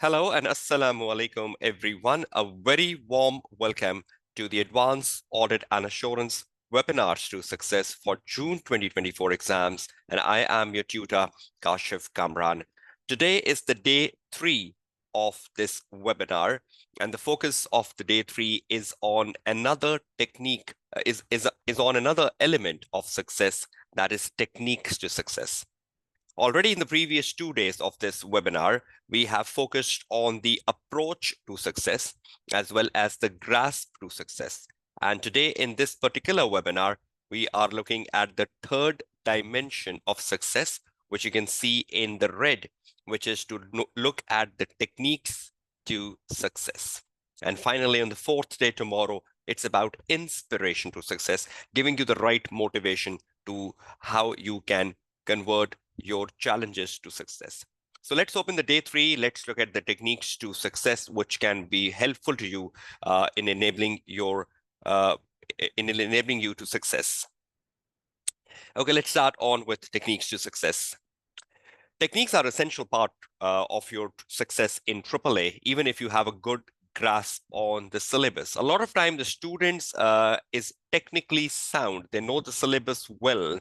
Hello and assalamu alaikum, everyone. A very warm welcome to the Advanced Audit and Assurance Webinars to Success for June 2024 exams. And I am your tutor, Kashif Kamran. Today is the day 3 of this webinar, and the focus of the day 3 is on another technique, is on another element of success, that is techniques to success. Already in the previous 2 days of this webinar, we have focused on the approach to success as well as the grasp to success. And today in this particular webinar, we are looking at the third dimension of success, which you can see in the red, which is to look at the techniques to success. And finally, on the fourth day tomorrow, it's about inspiration to success, giving you the right motivation to how you can convert your challenges to success. So let's open the day 3. Let's look at the techniques to success, which can be helpful to you in enabling you to success. Okay, let's start on with techniques to success. Techniques are an essential part of your success in AAA, even if you have a good grasp on the syllabus. A lot of time the students is technically sound. They know the syllabus well,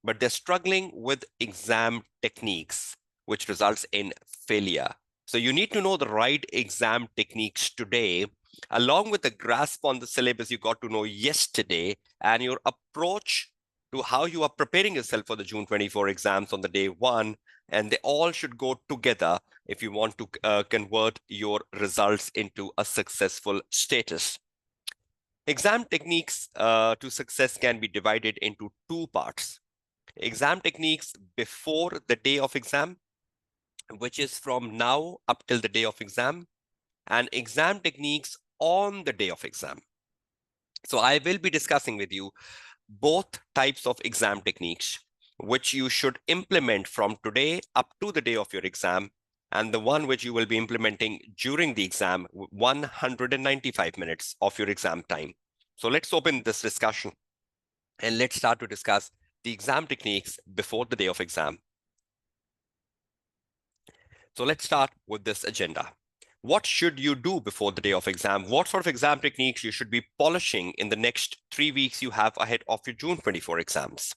but they're struggling with exam techniques, which results in failure. So you need to know the right exam techniques today, along with the grasp on the syllabus you got to know yesterday, and your approach to how you are preparing yourself for the June 24 exams on the day 1, and they all should go together if you want to convert your results into a successful status. Exam techniques to success can be divided into 2 parts. Exam techniques before the day of exam, which is from now up till the day of exam, and exam techniques on the day of exam. So I will be discussing with you both types of exam techniques, which you should implement from today up to the day of your exam, and the one which you will be implementing during the exam, 195 minutes of your exam time. So let's open this discussion and let's start to discuss the exam techniques before the day of exam. So let's start with this agenda. What should you do before the day of exam? What sort of exam techniques you should be polishing in the next 3 weeks you have ahead of your June 24 exams?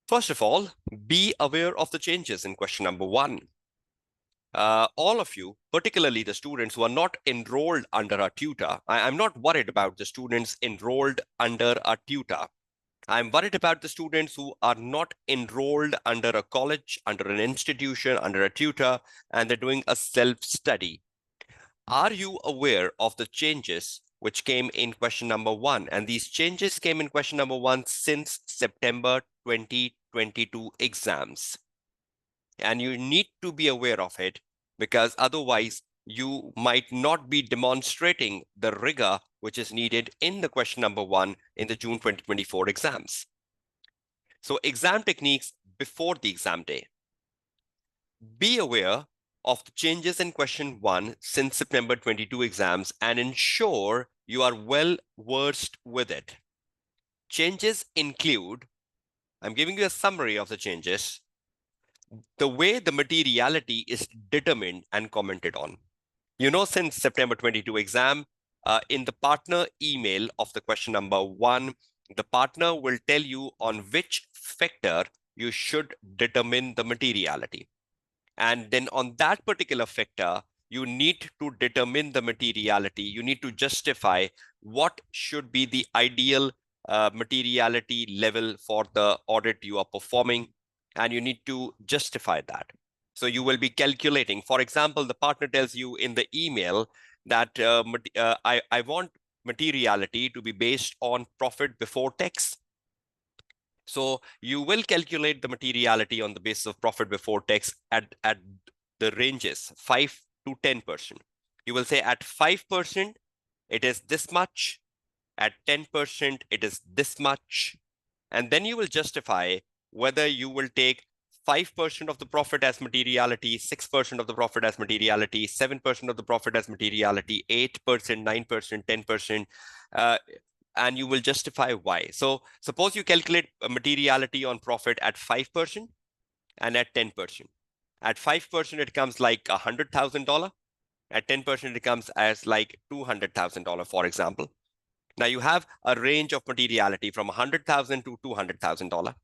First of all, be aware of the changes in question number 1. All of you, particularly the students who are not enrolled under a tutor, I'm not worried about the students enrolled under a tutor. I'm worried about the students who are not enrolled under a college, under an institution, under a tutor, and they're doing a self-study. Are you aware of the changes which came in question number 1? And these changes came in question number 1 since September 2022 exams. And you need to be aware of it, because otherwise you might not be demonstrating the rigor which is needed in the question number 1 in the June 2024 exams. So exam techniques before the exam day. Be aware of the changes in question 1 since September 22 exams and ensure you are well versed with it. Changes include, I'm giving you a summary of the changes, the way the materiality is determined and commented on. You know, since September 22 exam, in the partner email of the question number 1, the partner will tell you on which factor you should determine the materiality. And then on that particular factor, you need to determine the materiality. You need to justify what should be the ideal materiality level for the audit you are performing, and you need to justify that. So you will be calculating. For example, the partner tells you in the email that I want materiality to be based on profit before tax. So you will calculate the materiality on the basis of profit before tax at the ranges 5 to 10%. You will say at 5%, it is this much. At 10%, it is this much. And then you will justify whether you will take 5% of the profit as materiality, 6% of the profit as materiality, 7% of the profit as materiality, 8%, 9%, 10%, and you will justify why. So suppose you calculate a materiality on profit at 5% and at 10%. At 5%, it comes like $100,000. At 10%, it comes as like $200,000, for example. Now you have a range of materiality from $100,000 to $200,000.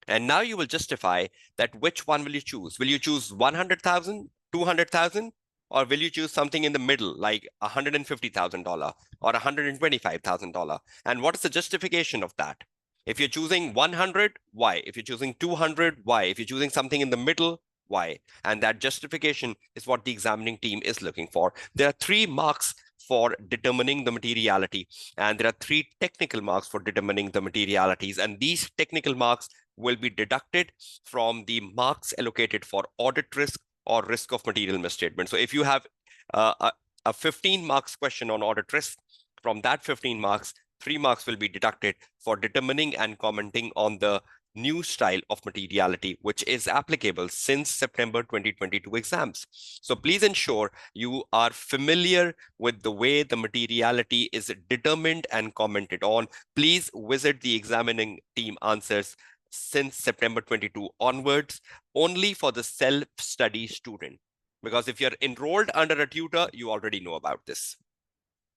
And now you will justify that which one will you choose? Will you choose 100,000, 200,000, or will you choose something in the middle, like $150,000 or $125,000? And what is the justification of that? If you're choosing 100, why? If you're choosing 200, why? If you're choosing something in the middle, why? And that justification is what the examining team is looking for. There are 3 marks for determining the materiality, and there are 3 technical marks for determining the materialities. And these technical marks will be deducted from the marks allocated for audit risk or risk of material misstatement. So if you have a 15 marks question on audit risk, from that 15 marks, 3 marks will be deducted for determining and commenting on the new style of materiality, which is applicable since September 2022 exams. So please ensure you are familiar with the way the materiality is determined and commented on. Please visit the examining team answers since September 22 onwards, only for the self-study student. Because if you're enrolled under a tutor, you already know about this.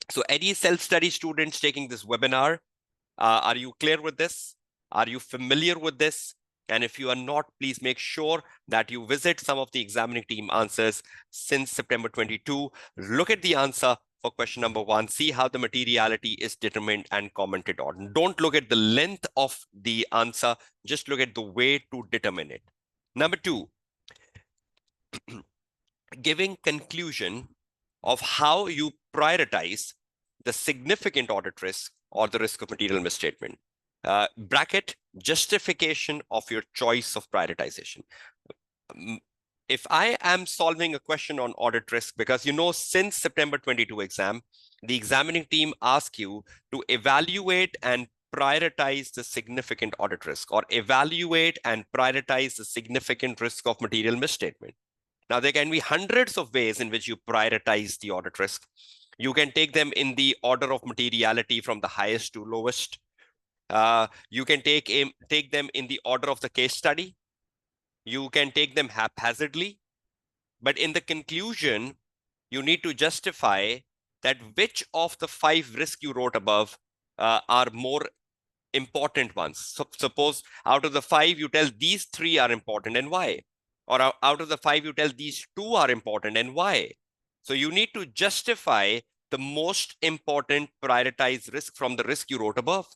So any self-study students taking this webinar, are you clear with this? Are you familiar with this? And if you are not, please make sure that you visit some of the examining team answers since September 22. Look at the answer for question number 1. See how the materiality is determined and commented on. Don't look at the length of the answer. Just look at the way to determine it. Number 2, giving conclusion of how you prioritize the significant audit risk or the risk of material misstatement. Bracket justification of your choice of prioritization. If I am solving a question on audit risk, because since September 22 exam, the examining team asks you to evaluate and prioritize the significant audit risk, or evaluate and prioritize the significant risk of material misstatement. Now, there can be hundreds of ways in which you prioritize the audit risk. You can take them in the order of materiality from the highest to lowest. You can take them in the order of the case study. You can take them haphazardly. But in the conclusion, you need to justify that which of the 5 risks you wrote above are more important ones. So suppose out of the 5, you tell these 3 are important and why. Or out of the 5, you tell these 2 are important and why. So you need to justify the most important prioritized risk from the risk you wrote above.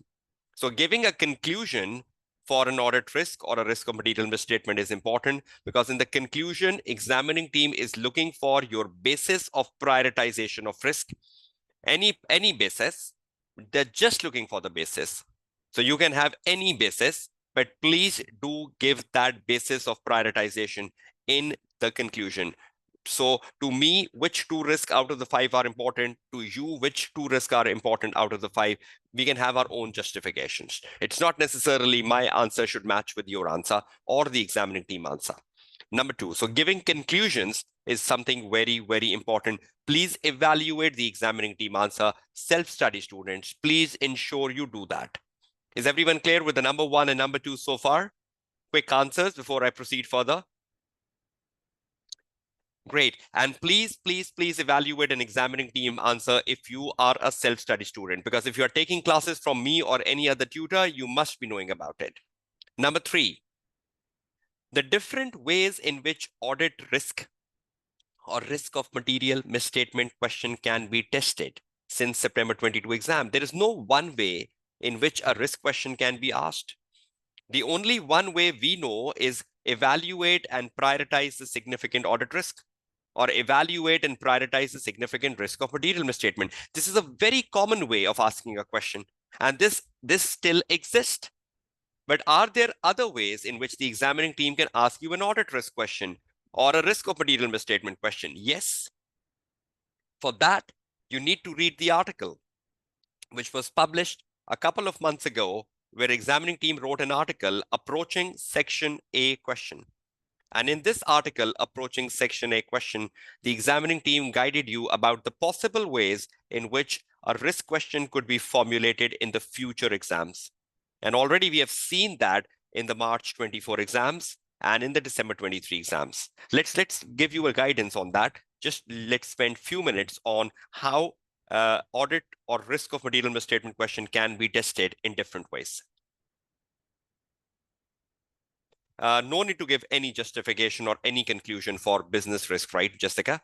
So giving a conclusion for an audit risk or a risk of material misstatement is important, because in the conclusion, examining team is looking for your basis of prioritization of risk. Any basis, they're just looking for the basis. So you can have any basis, but please do give that basis of prioritization in the conclusion. So to me, which 2 risks out of the 5 are important? To you, which 2 risks are important out of the 5? We can have our own justifications. It's not necessarily my answer should match with your answer or the examining team answer. Number 2, so giving conclusions is something very, very important. Please evaluate the examining team answer. Self-study students, please ensure you do that. Is everyone clear with the number 1 and number 2 so far? Quick answers before I proceed further. Great. And please, please, please evaluate an examining team answer if you are a self-study student, because if you are taking classes from me or any other tutor, you must be knowing about it. Number 3, the different ways in which audit risk or risk of material misstatement question can be tested since September 22 exam. There is no one way in which a risk question can be asked. The only one way we know is evaluate and prioritize the significant audit risk, or evaluate and prioritize the significant risk of material misstatement. This is a very common way of asking a question, and this still exists. But are there other ways in which the examining team can ask you an audit risk question or a risk of material misstatement question? Yes. For that, you need to read the article, which was published a couple of months ago, where examining team wrote an article approaching Section A question. And in this article, approaching Section A question, the examining team guided you about the possible ways in which a risk question could be formulated in the future exams. And already we have seen that in the March 24 exams, and in the December 23 exams. Let's give you a guidance on that. Just let's spend few minutes on how audit or risk of material misstatement question can be tested in different ways. No need to give any justification or any conclusion for business risk, right, Jessica?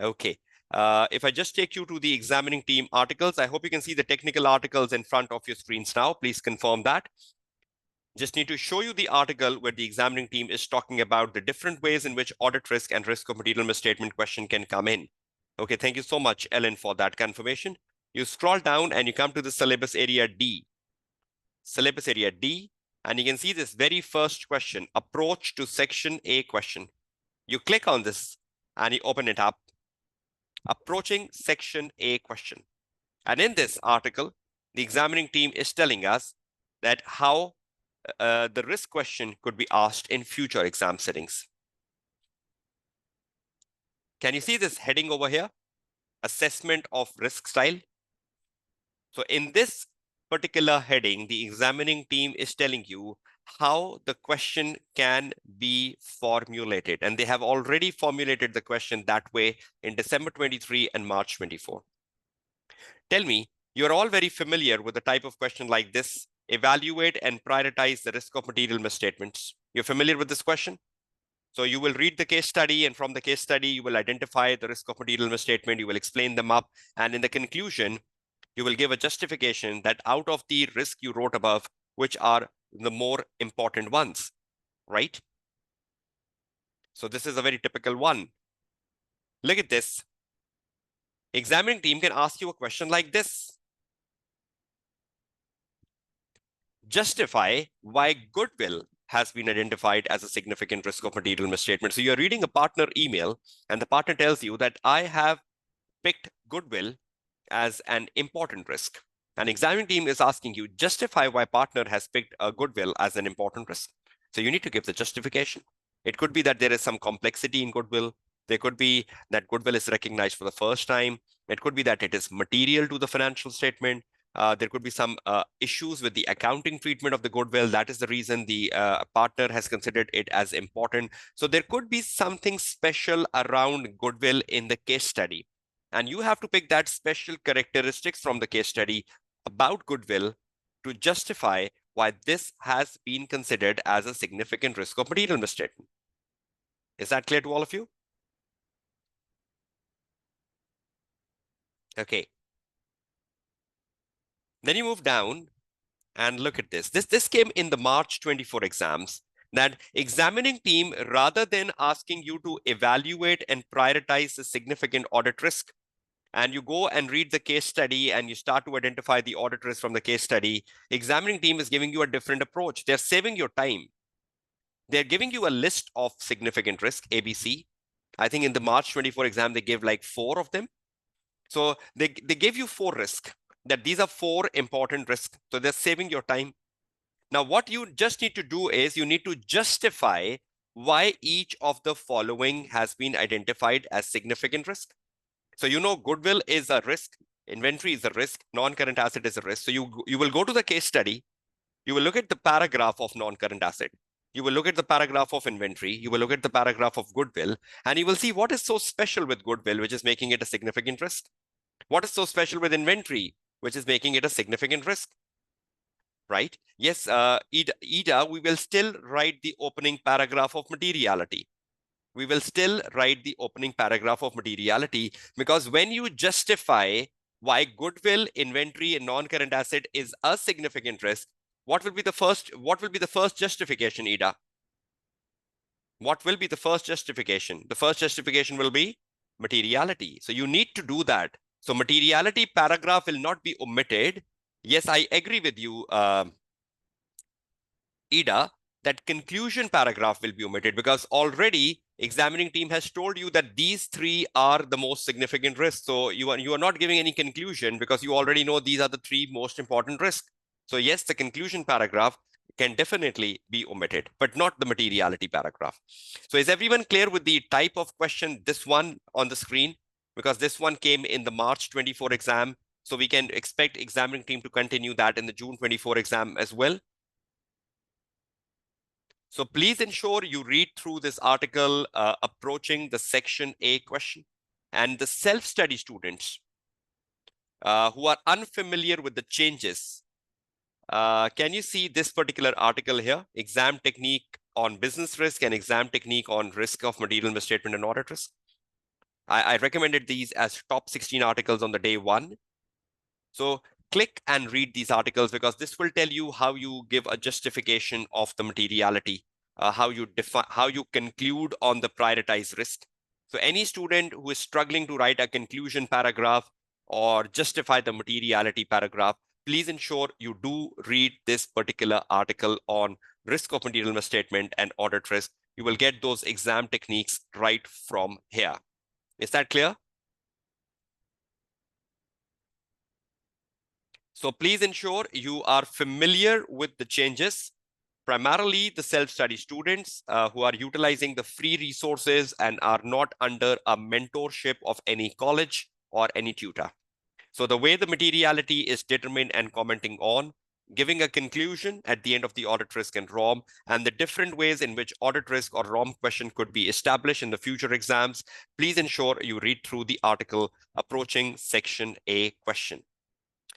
Okay. If I just take you to the examining team articles, I hope you can see the technical articles in front of your screens now. Please confirm that. Just need to show you the article where the examining team is talking about the different ways in which audit risk and risk of material misstatement question can come in. Okay, thank you so much, Ellen, for that confirmation. You scroll down and you come to the syllabus area D. Syllabus area D, and you can see this very first question, approach to section A question. You click on this and you open it up. Approaching section A question. And in this article, the examining team is telling us that how the risk question could be asked in future exam settings. Can you see this heading over here? Assessment of risk style. So in this particular heading, the examining team is telling you how the question can be formulated. And they have already formulated the question that way in December 23 and March 24. Tell me, you're all very familiar with the type of question like this. Evaluate and prioritize the risk of material misstatements. You're familiar with this question? So you will read the case study, and from the case study, you will identify the risk of material misstatement. You will explain them up. And in the conclusion, you will give a justification that out of the risk you wrote above, which are the more important ones, right? So this is a very typical one. Look at this. Examining team can ask you a question like this. Justify why goodwill has been identified as a significant risk of material misstatement. So you're reading a partner email and the partner tells you that I have picked goodwill as an important risk. An examining team is asking you, justify why partner has picked a goodwill as an important risk. So you need to give the justification. It could be that there is some complexity in goodwill. There could be that goodwill is recognized for the first time. It could be that it is material to the financial statement. There could be some issues with the accounting treatment of the goodwill. That is the reason the partner has considered it as important. So there could be something special around goodwill in the case study. And you have to pick that special characteristics from the case study about goodwill to justify why this has been considered as a significant risk of material misstatement. Is that clear to all of you? Okay. Then you move down and look at this. This came in the March 24 exams, that examining team, rather than asking you to evaluate and prioritize the significant audit risk, and you go and read the case study and you start to identify the audit risk from the case study, examining team is giving you a different approach. They're saving your time. They're giving you a list of significant risk, ABC. I think in the March 24 exam, they gave like 4 of them. So they gave you 4 risks, that these are 4 important risks. So they're saving your time. Now, what you just need to do is you need to justify why each of the following has been identified as significant risk. So you know goodwill is a risk, inventory is a risk, non-current asset is a risk. So you will go to the case study, you will look at the paragraph of non-current asset, you will look at the paragraph of inventory, you will look at the paragraph of goodwill, and you will see what is so special with goodwill, which is making it a significant risk. What is so special with inventory, which is making it a significant risk, right? Yes, Ida, we will still write the opening paragraph of materiality. We will still write the opening paragraph of materiality, because when you justify why goodwill, inventory, and non-current asset is a significant risk, what will be the first justification, Ida? What will be the first justification? The first justification will be materiality. So you need to do that. So materiality paragraph will not be omitted. Yes, I agree with you, Ida, that conclusion paragraph will be omitted, because already examining team has told you that these 3 are the most significant risks. So you are not giving any conclusion, because you already know these are the 3 most important risks. So yes, the conclusion paragraph can definitely be omitted, but not the materiality paragraph. So is everyone clear with the type of question, this one on the screen? Because this one came in the March 24 exam. So we can expect examining team to continue that in the June 24 exam as well. So please ensure you read through this article approaching the section A question. And the self-study students who are unfamiliar with the changes, can you see this particular article here? Exam technique on business risk and exam technique on risk of material misstatement and audit risk. I recommended these as top 16 articles on the day one. So click and read these articles because this will tell you how you give a justification of the materiality, how you define, how you conclude on the prioritized risk. So any student who is struggling to write a conclusion paragraph or justify the materiality paragraph, please ensure you do read this particular article on risk of material misstatement and audit risk. You will get those exam techniques right from here. Is that clear? So please ensure you are familiar with the changes, primarily the self-study students who are utilizing the free resources and are not under a mentorship of any college or any tutor. So the way the materiality is determined and commenting on, giving a conclusion at the end of the audit risk and ROM, and the different ways in which audit risk or ROM question could be established in the future exams, please ensure you read through the article approaching section A question.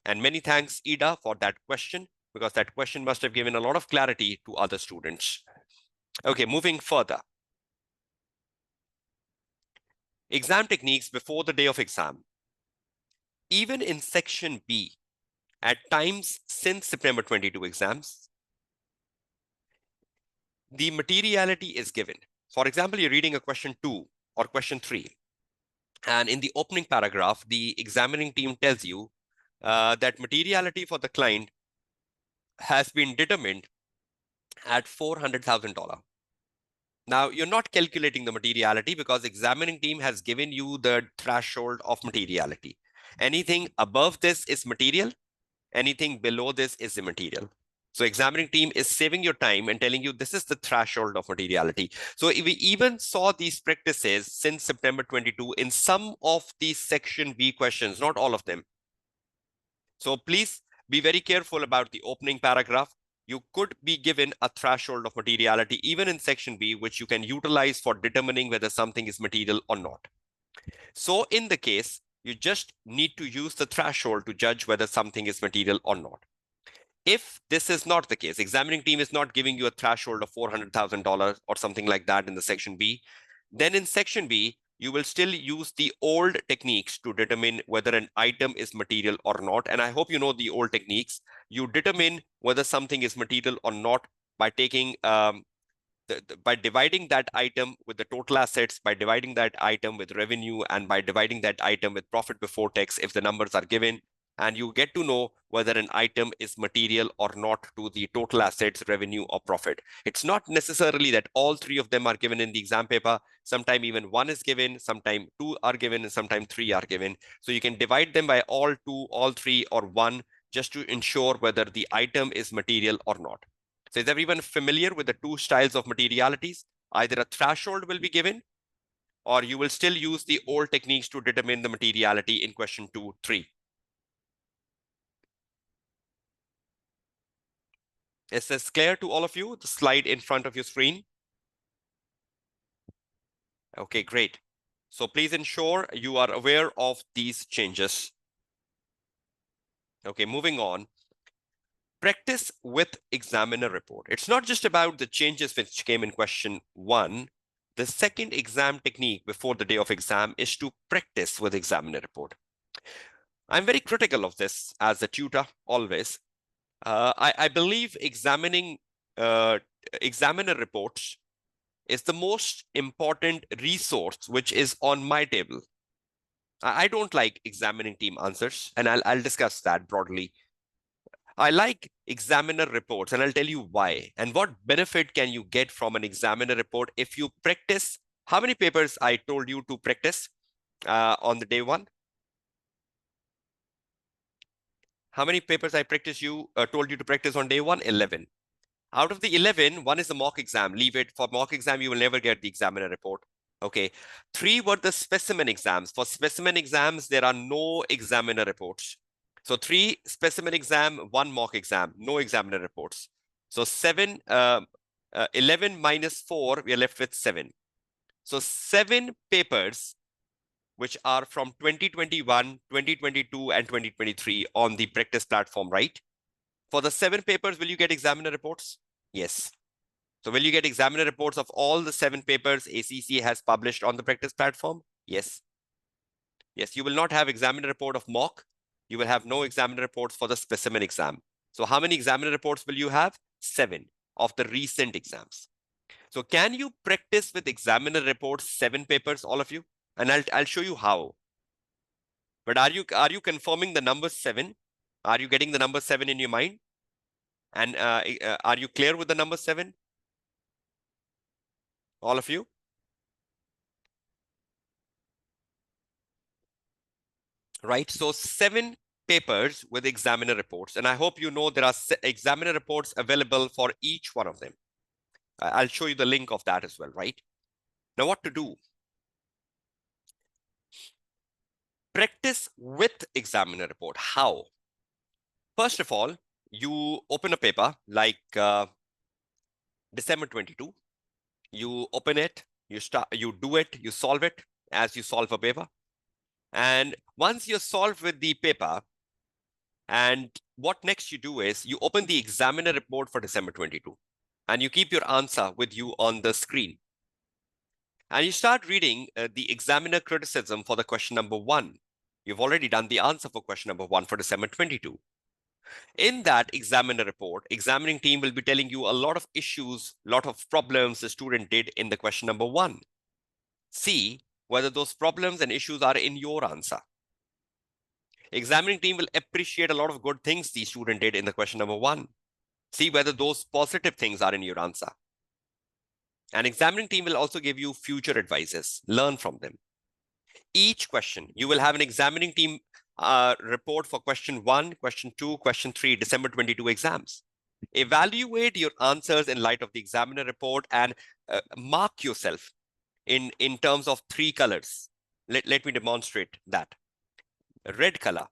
And many thanks, Ida, for that question, because that question must have given a lot of clarity to other students. Okay, moving further. Exam techniques before the day of exam. Even in section B, at times since September 22 exams, the materiality is given. For example, you're reading a question 2 or question 3. And in the opening paragraph, the examining team tells you that materiality for the client has been determined at $400,000. Now, you're not calculating the materiality because examining team has given you the threshold of materiality. Anything above this is material. Anything below this is immaterial. So examining team is saving your time and telling you this is the threshold of materiality. So we even saw these practices since September 22 in some of these section B questions, not all of them. So please be very careful about the opening paragraph. You could be given a threshold of materiality even in section B, which you can utilize for determining whether something is material or not. So in the case, you just need to use the threshold to judge whether something is material or not. If this is not the case, examining team is not giving you a threshold of $400,000 or something like that in the section B, then in section B, you will still use the old techniques to determine whether an item is material or not. And I hope you know the old techniques. You determine whether something is material or not by taking by dividing that item with the total assets, by dividing that item with revenue, and by dividing that item with profit before tax if the numbers are given. And you get to know whether an item is material or not to the total assets, revenue, or profit. It's not necessarily that all three of them are given in the exam paper. Sometimes even one is given, sometimes two are given, and sometimes three are given. So you can divide them by all two, all three, or one, just to ensure whether the item is material or not. So is everyone familiar with the two styles of materialities? Either a threshold will be given, or you will still use the old techniques to determine the materiality in question 2, 3. Is this clear to all of you? The slide in front of your screen? Okay, great. So please ensure you are aware of these changes. Okay, moving on. Practice with examiner report. It's not just about the changes which came in question 1. The second exam technique before the day of exam is to practice with examiner report. I'm very critical of this as a tutor always. I believe examining examiner reports is the most important resource which is on my table. I don't like examining team answers, and I'll discuss that broadly. I like examiner reports, and I'll tell you why. And what benefit can you get from an examiner report if you practice? How many papers I told you to practice on the day 1? How many papers I told you to practice on day 1? 11. Out of the 11, one is the mock exam. Leave it. For mock exam, you will never get the examiner report. Okay. 3 were the specimen exams. For specimen exams, there are no examiner reports. So 3 specimen exam, 1 mock exam, no examiner reports. So 7 11 minus 4, we are left with 7. So 7 papers which are from 2021, 2022, and 2023 on the practice platform, right? For the 7 papers, will you get examiner reports? Yes. So will you get examiner reports of all the 7 papers ACC has published on the practice platform? Yes. Yes, you will not have examiner report of mock. You will have no examiner reports for the specimen exam. So how many examiner reports will you have? 7 of the recent exams. So can you practice with examiner reports 7 papers, all of you? And I'll show you how. But are you confirming the number 7? Are you getting the number 7 in your mind? And are you clear with the number 7? All of you? Right. So 7 papers with examiner reports. And I hope you know there are examiner reports available for each one of them. I'll show you the link of that as well, right? Now what to do? Practice with examiner report. How? First of all, you open a paper like December 22. You open it, you do it, you solve it as you solve a paper. And once you're solved with the paper, and what next you do is you open the examiner report for December 22 and you keep your answer with you on the screen. And you start reading the examiner criticism for the question number 1. You've already done the answer for question number 1 for December 22. In that examiner report, examining team will be telling you a lot of issues, a lot of problems the student did in the question number 1. See whether those problems and issues are in your answer. Examining team will appreciate a lot of good things the student did in the question number 1. See whether those positive things are in your answer. And examining team will also give you future advices. Learn from them. Each question, you will have an examining team report for question 1, question 2, question 3, December 22 exams. Evaluate your answers in light of the examiner report and mark yourself in terms of 3 colors. Let me demonstrate that. Red color.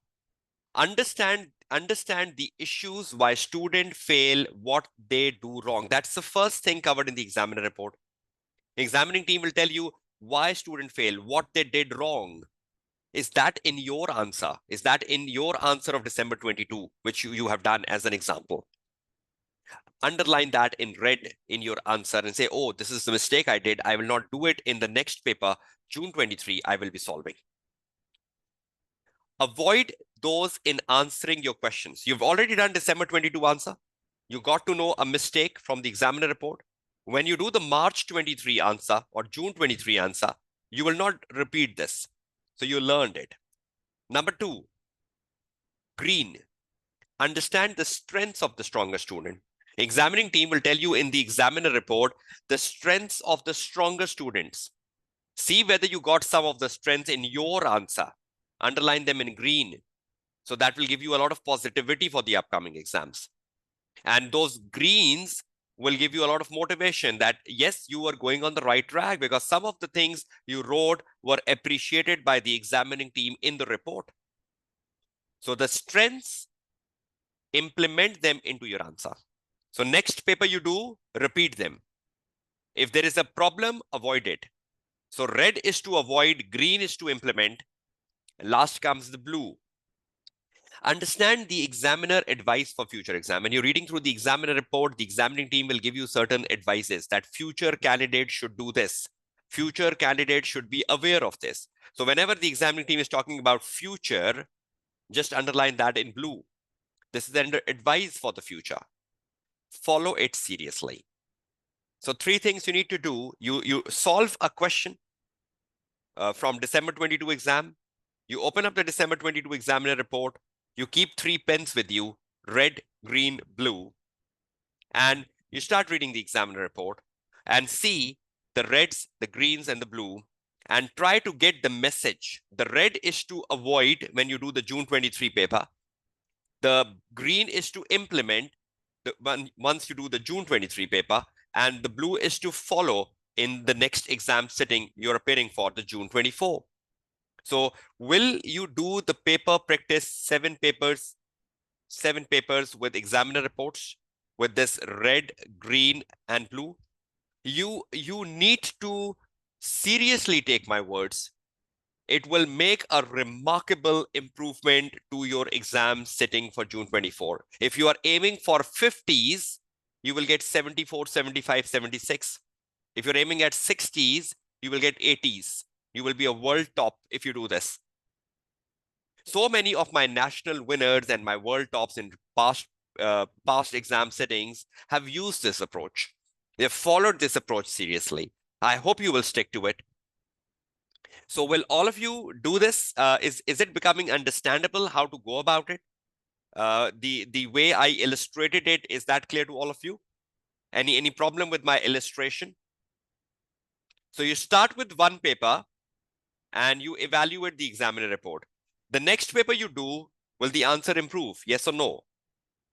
Understand the issues why student fail, what they do wrong. That's the first thing covered in the examiner report. Examining team will tell you why student fail, what they did wrong. Is that in your answer? Is that in your answer of December 22, which you have done as an example? Underline that in red in your answer and say, oh, this is the mistake I did. I will not do it in the next paper, June 23, I will be solving. Avoid those in answering your questions. You've already done December 22 answer. You got to know a mistake from the examiner report. When you do the March 23 answer or June 23 answer, you will not repeat this. So you learned it. Number 2, green. Understand the strengths of the stronger student. Examining team will tell you in the examiner report the strengths of the stronger students. See whether you got some of the strengths in your answer. Underline them in green. So that will give you a lot of positivity for the upcoming exams. And those greens will give you a lot of motivation that, yes, you are going on the right track because some of the things you wrote were appreciated by the examining team in the report. So the strengths, implement them into your answer. So next paper you do, repeat them. If there is a problem, avoid it. So red is to avoid, green is to implement. Last comes the blue. Understand the examiner advice for future exam. When you're reading through the examiner report, the examining team will give you certain advices that future candidates should do this. Future candidates should be aware of this. So whenever the examining team is talking about future, just underline that in blue. This is under advice for the future. Follow it seriously. So 3 things you need to do. You solve a question from December 22 exam. You open up the December 22 examiner report. You keep 3 pens with you, red, green, blue, and you start reading the examiner report and see the reds, the greens, and the blue, and try to get the message. The red is to avoid when you do the June 23 paper. The green is to implement once you do the June 23 paper, and the blue is to follow in the next exam sitting you're appearing for, the June 24. So will you do the paper practice 7 papers with examiner reports? with this red, green, and blue. You need to seriously take my words. It will make a remarkable improvement to your exam sitting for June 24. If you are aiming for 50s, you will get 74, 75, 76. If you're aiming at 60s, you will get 80s. You will be a world top if you do this. So many of my national winners and my world tops in past exam settings have used this approach. They've followed this approach seriously. I hope you will stick to it. So will all of you do this? Is it becoming understandable how to go about it? The way I illustrated it, is that clear to all of you? Any problem with my illustration? So you start with one paper and you evaluate the examiner report. The next paper you do, will the answer improve? Yes or no?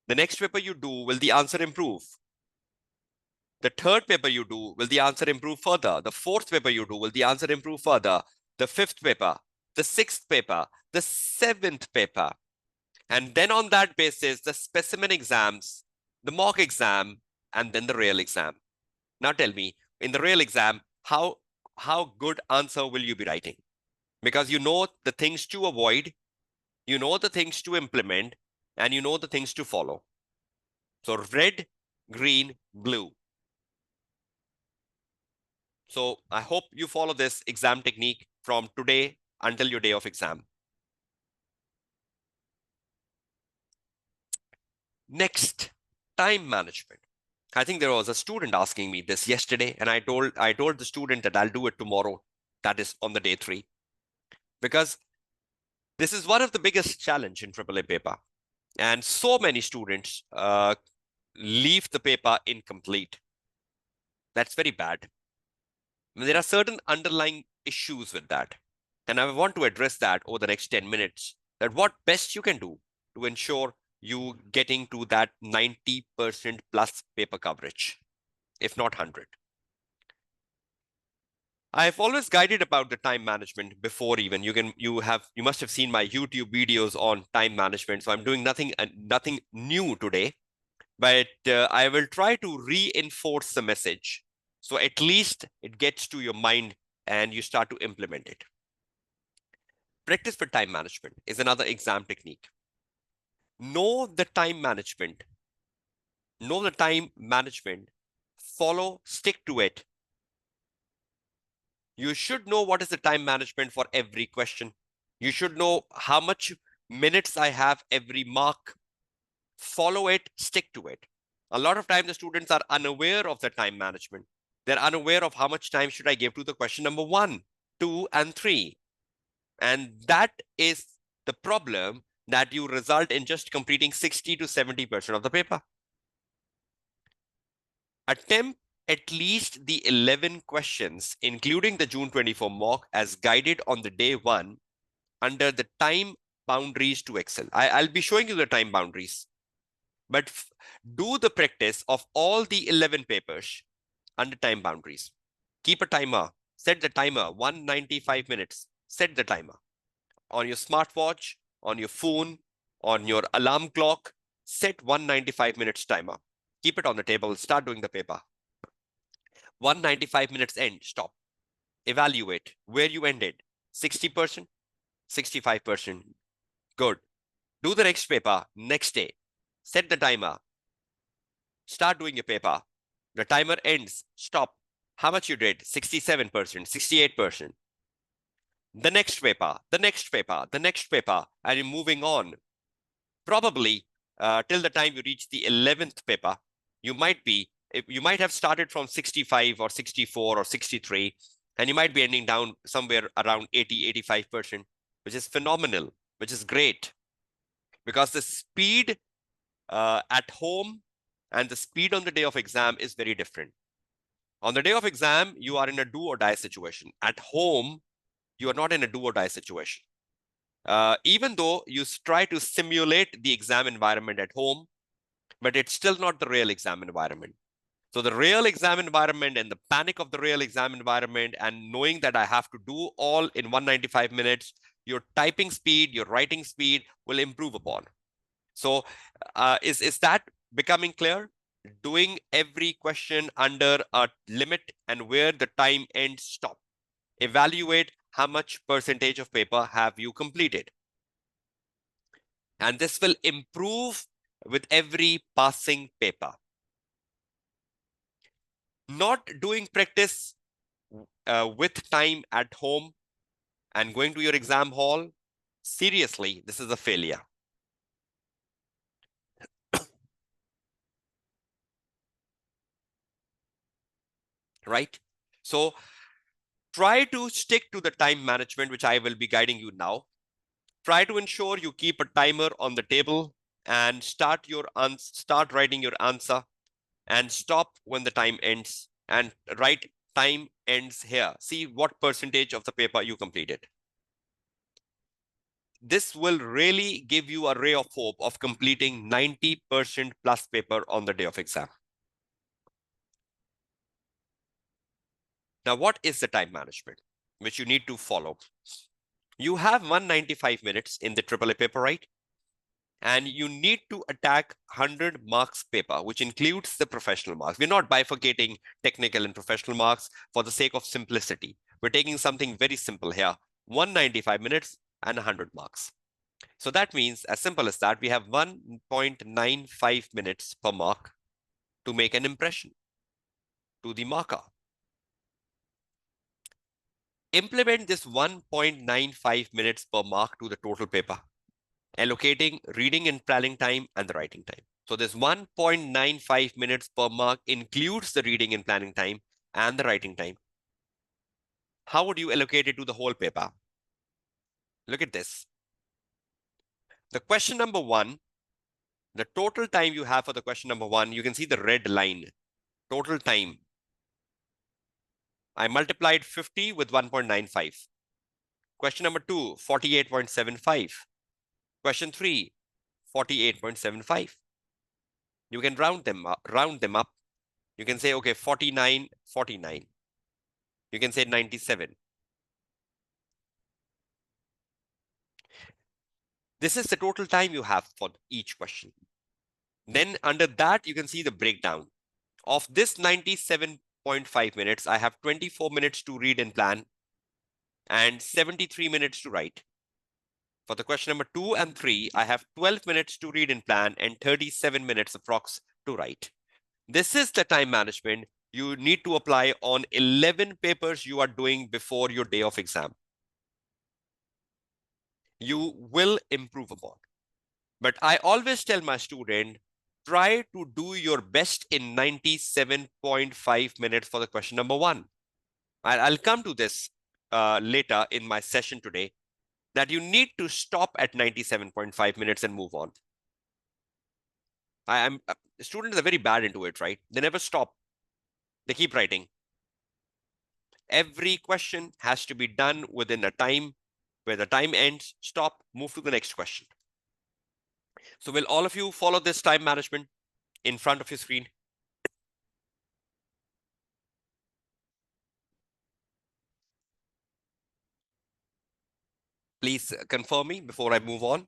The next paper you do, will the answer improve? The third paper you do, will the answer improve further? The fourth paper you do, will the answer improve further? The fifth paper, the sixth paper, the seventh paper. And then on that basis, the specimen exams, the mock exam, and then the real exam. Now tell me, in the real exam, how good answer will you be writing? Because you know the things to avoid, you know the things to implement, and you know the things to follow. So red, green, blue. So I hope you follow this exam technique from today until your day of exam. Next, time management. I think there was a student asking me this yesterday, and I told the student that I'll do it tomorrow. That is on the day 3. Because this is one of the biggest challenge in AAA paper. And so many students leave the paper incomplete. That's very bad. There are certain underlying issues with that. And I want to address that over the next 10 minutes, that what best you can do to ensure you getting to that 90% plus paper coverage, if not 100. I've always guided about the time management before even. You must have seen my YouTube videos on time management. So I'm doing nothing new today, but I will try to reinforce the message. So at least it gets to your mind and you start to implement it. Practice for time management is another exam technique. Know the time management. Know the time management. Follow, stick to it. You should know what is the time management for every question. You should know how much minutes I have every mark. Follow it, stick to it. A lot of times the students are unaware of the time management. They're unaware of how much time should I give to the question number 1, 2, and 3. And that is the problem, that you result in just completing 60 to 70% of the paper. Attempt at least the 11 questions, including the June 24 mock, as guided on the day 1 under the time boundaries to Excel. I'll be showing you the time boundaries, but do the practice of all the 11 papers under time boundaries. Keep a timer, set the timer, 195 minutes, set the timer. On your smartwatch, on your phone, on your alarm clock, set 195 minutes timer. Keep it on the table, start doing the paper. 195 minutes end, stop. Evaluate where you ended. 60%, 65%. Good. Do the next paper next day. Set the timer. Start doing your paper. The timer ends, stop. How much you did? 67%, 68%. The next paper, the next paper, the next paper, and you're moving on. Probably till the time you reach the 11th paper, you might have started from 65 or 64 or 63, and you might be ending down somewhere around 80, 85%, which is phenomenal, which is great. Because the speed at home and the speed on the day of exam is very different. On the day of exam, you are in a do or die situation. At home, you are not in a do or die situation. Even though you try to simulate the exam environment at home, but it's still not the real exam environment. So the real exam environment and the panic of the real exam environment, and knowing that I have to do all in 195 minutes, your typing speed, your writing speed will improve upon. So is that becoming clear? doing every question under a limit and where the time ends, stop. Evaluate how much percentage of paper have you completed. And this will improve with every passing paper. Not doing practice with time at home and going to your exam hall, seriously, this is a failure. Right? So try to stick to the time management, which I will be guiding you now. Try to ensure you keep a timer on the table and start writing your answer and stop when the time ends and write time ends here. See what percentage of the paper you completed. This will really give you a ray of hope of completing 90% plus paper on the day of exam. Now, what is the time management which you need to follow? You have 195 minutes in the AAA paper, right? And you need to attack 100 marks paper, which includes the professional marks. We're not bifurcating technical and professional marks for the sake of simplicity. We're taking something very simple here, 195 minutes and 100 marks. So that means, as simple as that, we have 1.95 minutes per mark to make an impression to the marker. Implement this 1.95 minutes per mark to the total paper, allocating reading and planning time and the writing time. So this 1.95 minutes per mark includes the reading and planning time and the writing time. How would you allocate it to the whole paper? Look at this. The question number one, the total time you have for the question number one, you can see the red line, total time. I multiplied 50 with 1.95. Question number two, 48.75. Question three, 48.75. You can round them up. You can say, okay, 49, 49. You can say 97. This is the total time you have for each question. Then under that, you can see the breakdown. Of this 97.5 minutes, I have 24 minutes to read and plan and 73 minutes to write. For the question number 2 and 3, I have 12 minutes to read and plan and 37 minutes approx to write. This is the time management you need to apply on 11 papers you are doing before your day of exam. You will improve upon. But I always tell my student, try to do your best in 97.5 minutes for the question number 1. I'll come to this later in my session today, that you need to stop at 97.5 minutes and move on. Students are very bad into it, right? They never stop. They keep writing. Every question has to be done within a time where the time ends, stop, move to the next question. So will all of you follow this time management in front of your screen? Please confirm me before I move on.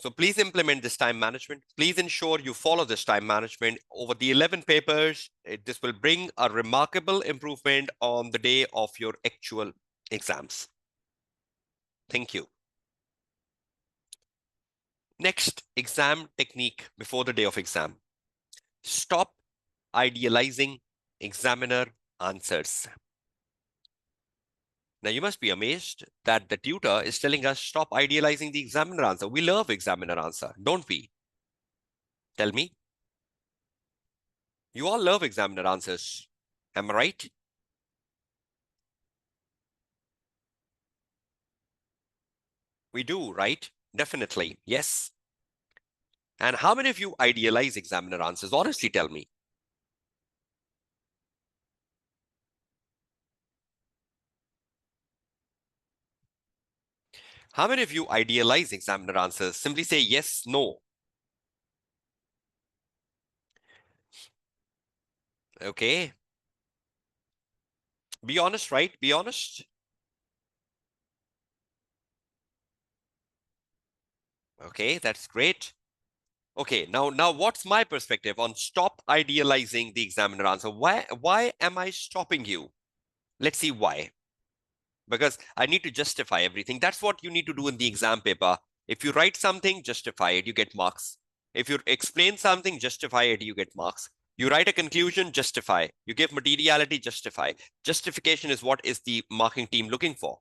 So please implement this time management. Please ensure you follow this time management over the 11 papers. This will bring a remarkable improvement on the day of your actual exams. Thank you. Next, exam technique before the day of exam. Stop idealizing examiner answers. Now, you must be amazed that the tutor is telling us stop idealizing the examiner answer. We love examiner answer, don't we? Tell me. You all love examiner answers. Am I right? We do, right? Definitely. Yes. And how many of you idealize examiner answers? Honestly, tell me. How many of you idealize examiner answers? Simply say yes, no. Okay. Be honest, right? Be honest. Okay, that's great. Okay, now what's my perspective on stop idealizing the examiner answer? Why am I stopping you? Let's see why. Because I need to justify everything. That's what you need to do in the exam paper. If you write something, justify it, you get marks. If you explain something, justify it, you get marks. You write a conclusion, justify. You give materiality, justify. Justification is what is the marking team looking for.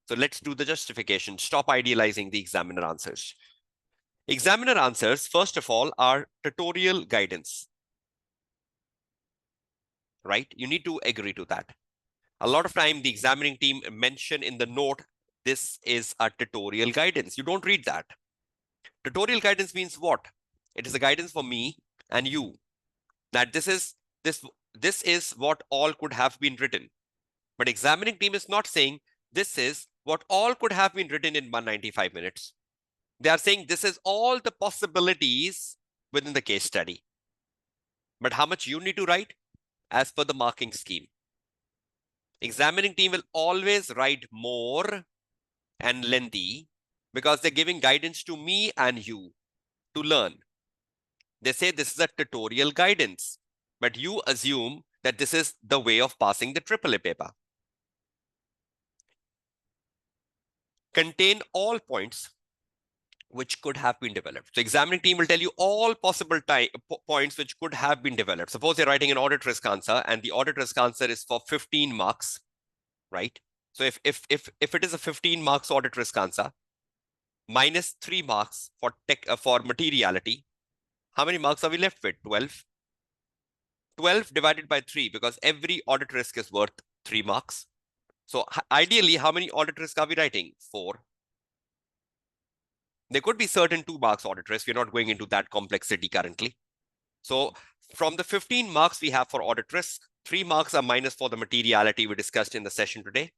So let's do the justification. Stop idealizing the examiner answers. Examiner answers, first of all, are tutorial guidance, right? You need to agree to that. A lot of time, the examining team mention in the note, this is a tutorial guidance. You don't read that. Tutorial guidance means what? It is a guidance for me and you, that this is what all could have been written. But examining team is not saying this is what all could have been written in 195 minutes. They are saying this is all the possibilities within the case study. But how much you need to write? As per the marking scheme. Examining team will always write more and lengthy because they're giving guidance to me and you to learn. They say this is a tutorial guidance, but you assume that this is the way of passing the AAA paper. Contain all points which could have been developed. So examining team will tell you all possible points which could have been developed. Suppose you're writing an audit risk answer and the audit risk answer is for 15 marks, right? So if it is a 15 marks audit risk answer, minus 3 marks for materiality, how many marks are we left with? 12. 12 divided by 3, because every audit risk is worth 3 marks. So ideally, how many audit risks are we writing? 4. There could be certain 2 marks audit risk. We're not going into that complexity currently. So from the 15 marks we have for audit risk, 3 marks are minus for the materiality we discussed in the session today.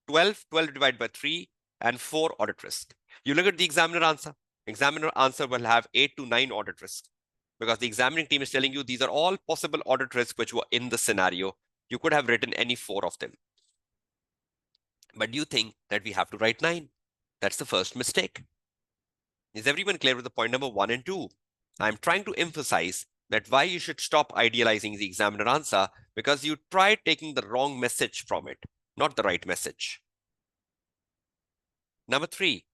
12 divided by 3, and 4 audit risk. You look at the examiner answer. Examiner answer will have 8 to 9 audit risk, because the examining team is telling you these are all possible audit risks which were in the scenario. You could have written any 4 of them. But you think that we have to write 9. That's the first mistake. Is everyone clear with the point number 1 and 2? I'm trying to emphasize that why you should stop idealizing the examiner answer, because you tried taking the wrong message from it, not the right message. Number 3,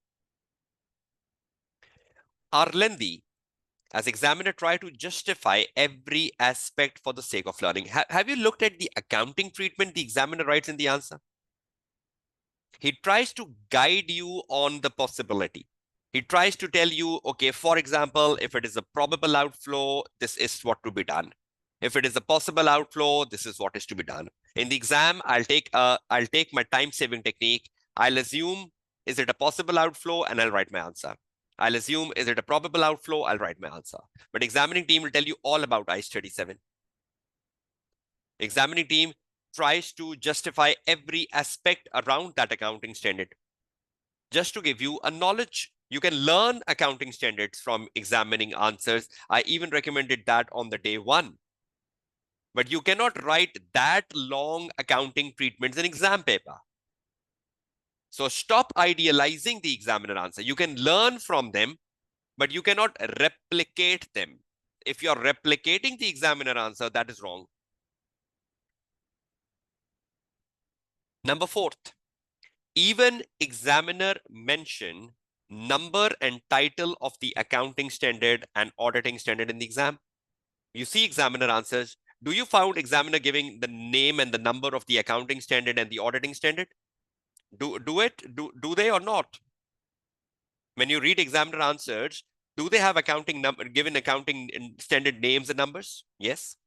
are lengthy. As examiner try to justify every aspect for the sake of learning. Have you looked at the accounting treatment the examiner writes in the answer? He tries to guide you on the possibility. He tries to tell you, okay, for example, if it is a probable outflow, this is what to be done. If it is a possible outflow, this is what is to be done. In the exam, I'll take my time-saving technique. I'll assume, is it a possible outflow? And I'll write my answer. I'll assume, is it a probable outflow? I'll write my answer. But examining team will tell you all about I-37. Examining team tries to justify every aspect around that accounting standard, just to give you a knowledge. You can learn accounting standards from examining answers. I even recommended that on the day 1. But you cannot write that long accounting treatments in exam paper. So stop idealizing the examiner answer. You can learn from them, but you cannot replicate them. If you're replicating the examiner answer, that is wrong. Number 4, even examiner mention number and title of the accounting standard and auditing standard in the exam. You see examiner answers. Do you found examiner giving the name and the number of the accounting standard and the auditing standard? Do they or not? When you read examiner answers, do they have given accounting standard names and numbers? Yes.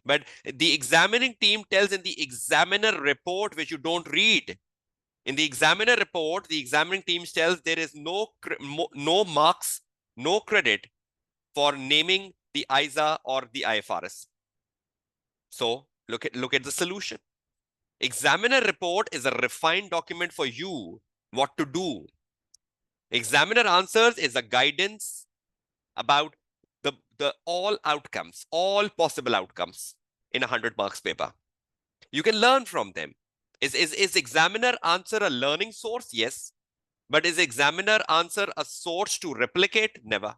But the examining team tells in the examiner report, which you don't read. In the examiner report, the examining team tells there is no marks, no credit for naming the ISA or the IFRS. So look at the solution. Examiner report is a refined document for you what to do. Examiner answers is a guidance about the all outcomes, all possible outcomes in 100 marks paper. You can learn from them. Is examiner answer a learning source? Yes. But is examiner answer a source to replicate? Never.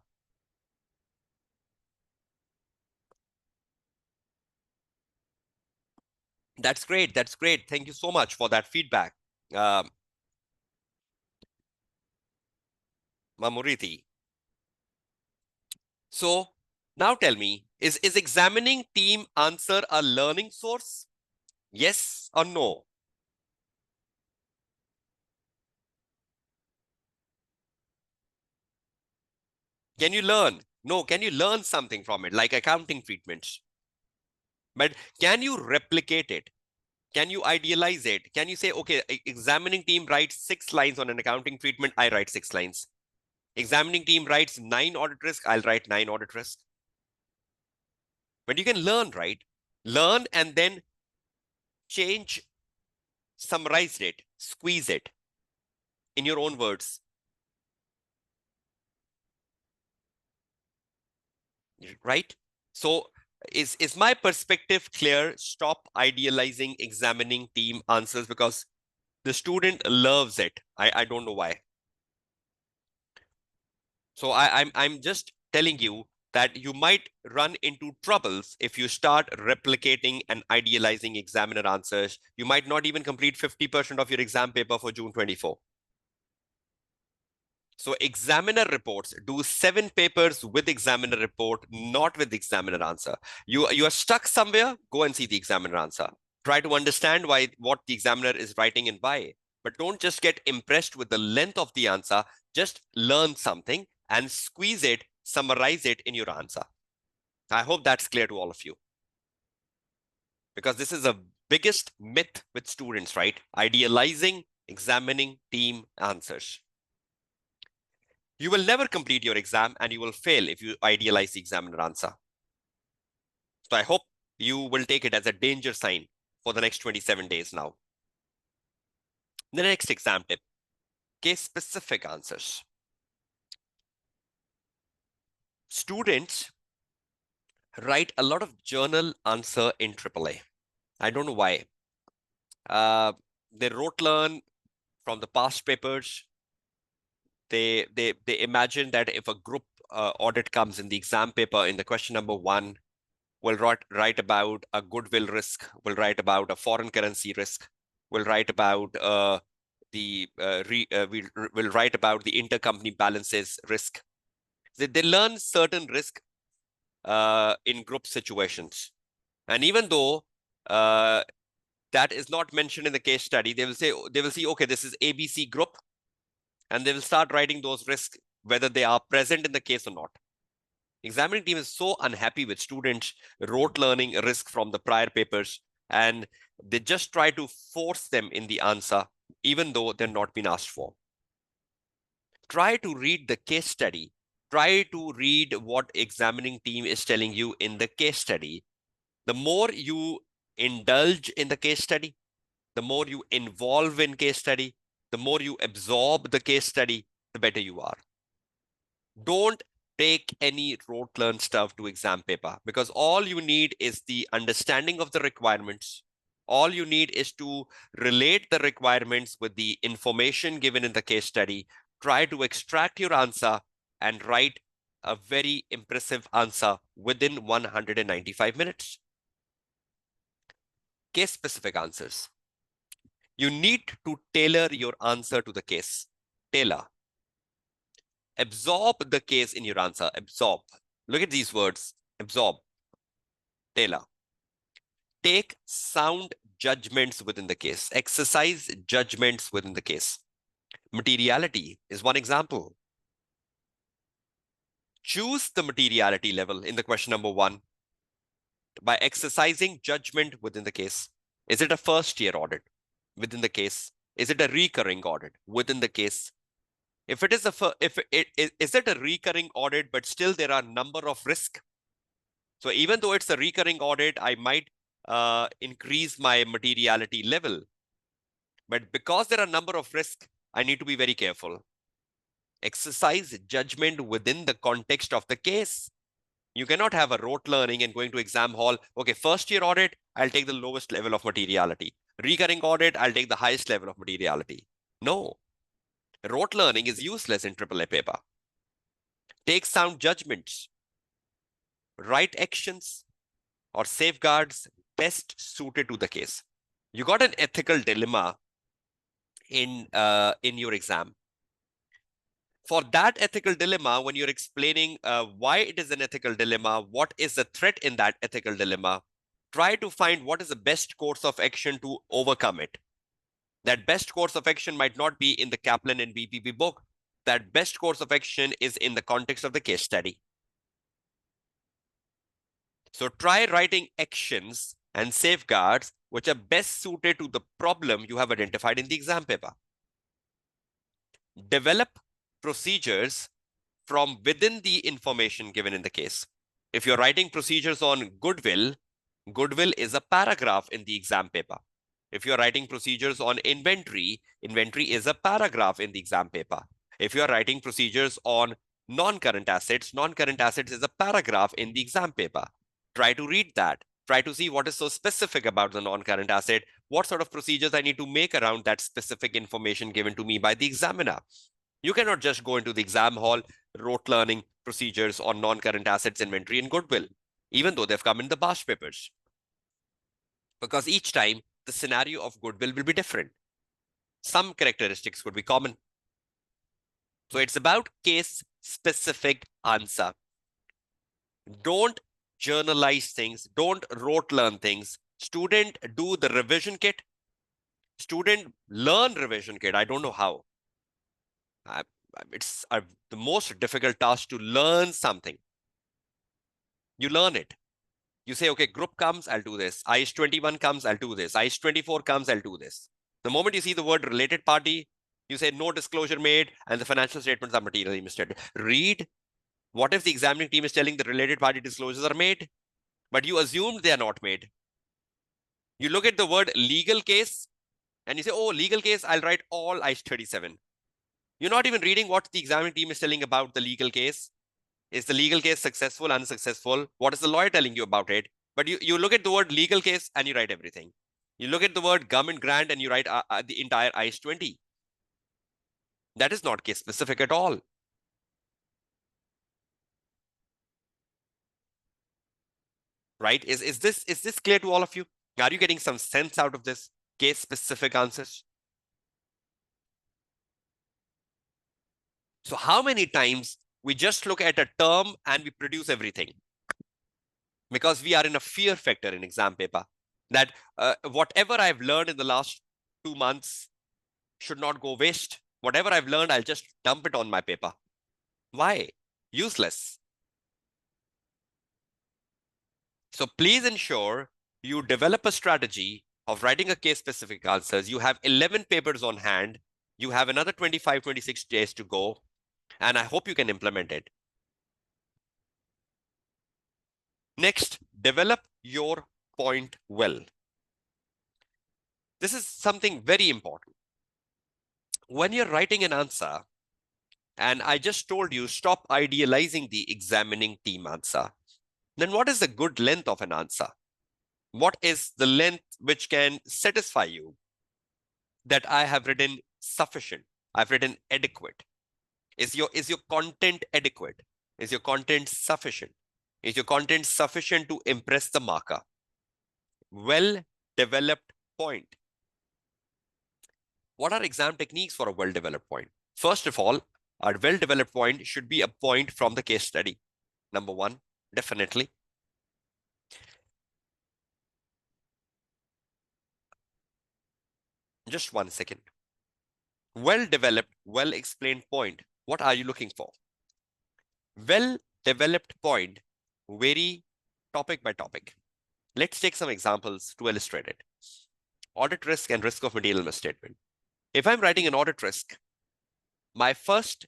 That's great. That's great. Thank you so much for that feedback, Mamuriti. So now tell me, is examining team answer a learning source? Yes or no? Can you learn? No, can you learn something from it, like accounting treatments? But can you replicate it? Can you idealize it? Can you say, okay, examining team writes 6 lines on an accounting treatment, I write 6 lines. Examining team writes 9 audit risk, I'll write 9 audit risk. But you can learn, right? Learn and then change, summarize it, squeeze it in your own words, right? So is my perspective clear? Stop idealizing examining team answers because the student loves it. I don't know why. So I'm just telling you that you might run into troubles if you start replicating and idealizing examiner answers. You might not even complete 50% of your exam paper for June 24. So examiner reports, do 7 papers with examiner report, not with examiner answer. You are stuck somewhere, go and see the examiner answer. Try to understand what the examiner is writing and why. But don't just get impressed with the length of the answer. Just learn something and squeeze it, summarize it in your answer. I hope that's clear to all of you. Because this is the biggest myth with students, right? Idealizing examining team answers. You will never complete your exam and you will fail if you idealize the examiner answer. So I hope you will take it as a danger sign for the next 27 days now. The next exam tip, case-specific answers. Students write a lot of journal answer in AAA. I don't know why. They rote learn from the past papers. They imagine that if a group audit comes in the exam paper in the question number 1, we'll write about a goodwill risk, we'll write about a foreign currency risk, we'll write about we'll write about the intercompany balances risk. They learn certain risk in group situations. And even though that is not mentioned in the case study, they will see, okay, this is ABC group, and they will start writing those risks, whether they are present in the case or not. Examining team is so unhappy with students rote learning risk from the prior papers, and they just try to force them in the answer, even though they're not been asked for. Try to read the case study. Try to read what examining team is telling you in the case study. The more you indulge in the case study, the more you involve in case study, the more you absorb the case study, the better you are. Don't take any rote learn stuff to exam paper because all you need is the understanding of the requirements. All you need is to relate the requirements with the information given in the case study. Try to extract your answer and write a very impressive answer within 195 minutes. Case specific answers. You need to tailor your answer to the case. Tailor. Absorb the case in your answer. Absorb. Look at these words. Absorb. Tailor. Take sound judgments within the case. Exercise judgments within the case. Materiality is one example. Choose the materiality level in the question number 1 by exercising judgment within the case. Is it a first year audit within the case? Is it a recurring audit within the case? If it is is it a recurring audit, but still there are number of risk. So even though it's a recurring audit, I might increase my materiality level. But because there are number of risks, I need to be very careful. Exercise judgment within the context of the case. You cannot have a rote learning and going to exam hall. Okay, first year audit, I'll take the lowest level of materiality. Recurring audit, I'll take the highest level of materiality. No, rote learning is useless in AAA paper. Take sound judgments. Right actions or safeguards best suited to the case. You got an ethical dilemma in your exam. For that ethical dilemma, when you're explaining why it is an ethical dilemma, what is the threat in that ethical dilemma, try to find what is the best course of action to overcome it. That best course of action might not be in the Kaplan and BPP book. That best course of action is in the context of the case study. So try writing actions and safeguards which are best suited to the problem you have identified in the exam paper. Develop procedures from within the information given in the case. If you're writing procedures on goodwill, goodwill is a paragraph in the exam paper. If you're writing procedures on inventory, inventory is a paragraph in the exam paper. If you're writing procedures on non-current assets is a paragraph in the exam paper. Try to read that. Try to see what is so specific about the non-current asset, what sort of procedures I need to make around that specific information given to me by the examiner. You cannot just go into the exam hall, rote learning procedures on non-current assets, inventory, and goodwill, even though they've come in the BASH papers. Because each time the scenario of goodwill will be different. Some characteristics could be common. So it's about case-specific answer. Don't journalize things. Don't rote learn things. Student, do the revision kit. Student, learn revision kit. I don't know how. It's the most difficult task to learn something. You learn it. You say, okay, group comes, I'll do this. IS 21 comes, I'll do this. IS 24 comes, I'll do this. The moment you see the word related party, you say no disclosure made and the financial statements are materially misstated. Read. What if the examining team is telling the related party disclosures are made, but you assumed they are not made? You look at the word legal case and you say, oh, legal case, I'll write all IS 37. You're not even reading what the examining team is telling about the legal case. Is the legal case successful, unsuccessful? What is the lawyer telling you about it? But you look at the word legal case and you write everything. You look at the word government grant and you write the entire IS 20. That is not case specific at all. Right? Is this clear to all of you? Are you getting some sense out of this case specific answers? So how many times we just look at a term and we produce everything? Because we are in a fear factor in exam paper that whatever I've learned in the last 2 months should not go waste. Whatever I've learned, I'll just dump it on my paper. Why? Useless. So please ensure you develop a strategy of writing a case-specific answers. You have 11 papers on hand. You have another 25, 26 days to go. And I hope you can implement it. Next, develop your point well. This is something very important. When you're writing an answer, and I just told you, stop idealizing the examining team answer, then what is the good length of an answer? What is the length which can satisfy you that I have written sufficient, I've written adequate? Is your content adequate? Is your content sufficient? Is your content sufficient to impress the marker? Well-developed point. What are exam techniques for a well-developed point? First of all, a well-developed point should be a point from the case study. Number one, definitely. Just 1 second. Well-developed, well-explained point. What are you looking for? Well-developed point, vary topic by topic. Let's take some examples to illustrate it. Audit risk and risk of material misstatement. If I'm writing an audit risk, my first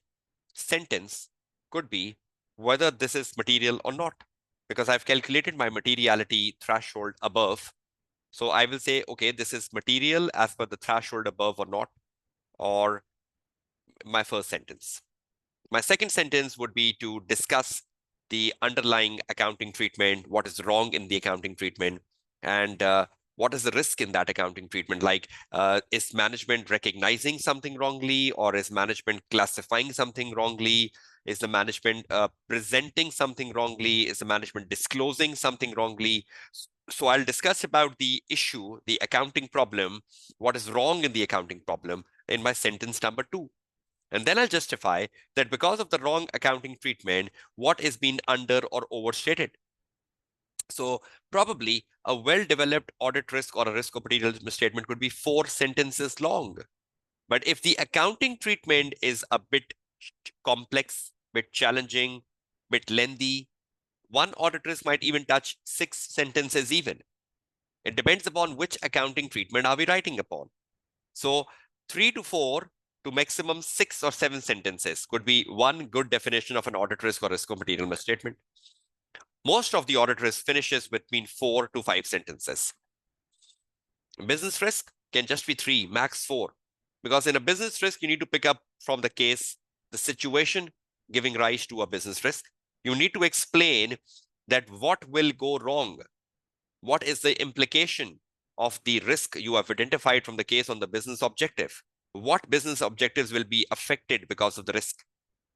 sentence could be whether this is material or not, because I've calculated my materiality threshold above. So I will say, okay, this is material as per the threshold above or not, or my first sentence. My second sentence would be to discuss the underlying accounting treatment, what is wrong in the accounting treatment, and What is the risk in that accounting treatment? Like, is management recognizing something wrongly, or is management classifying something wrongly? Is the management presenting something wrongly? Is the management disclosing something wrongly? So I'll discuss about the issue, the accounting problem, what is wrong in the accounting problem in my sentence number 2. And then I'll justify that because of the wrong accounting treatment, what is being under or overstated. So probably a well-developed audit risk or a risk of material misstatement could be 4 sentences long. But if the accounting treatment is a bit complex, bit challenging, bit lengthy, one audit risk might even touch 6 sentences even. It depends upon which accounting treatment are we writing upon. So 3 to 4 to maximum 6 or 7 sentences could be one good definition of an audit risk or risk of material misstatement. Most of the audit risk finishes between 4 to 5 sentences. Business risk can just be 3, max 4. Because in a business risk, you need to pick up from the case the situation giving rise to a business risk. You need to explain that what will go wrong. What is the implication of the risk you have identified from the case on the business objective? What business objectives will be affected because of the risk?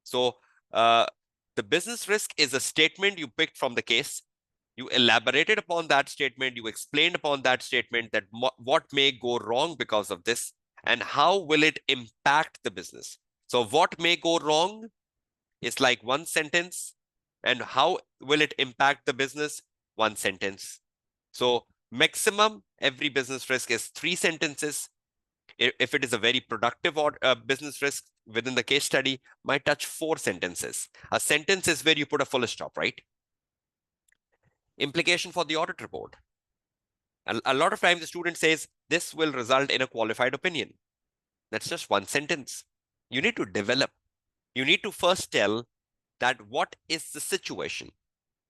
So the business risk is a statement you picked from the case. You elaborated upon that statement. You explained upon that statement that what may go wrong because of this and how will it impact the business. So what may go wrong is like one sentence, and how will it impact the business? One sentence. So maximum every business risk is 3 sentences. If it is a very productive business risk within the case study, might touch 4 sentences. A sentence is where you put a full stop, right? Implication for the audit report. A lot of times the student says, this will result in a qualified opinion. That's just one sentence. You need to develop. You need to first tell that what is the situation?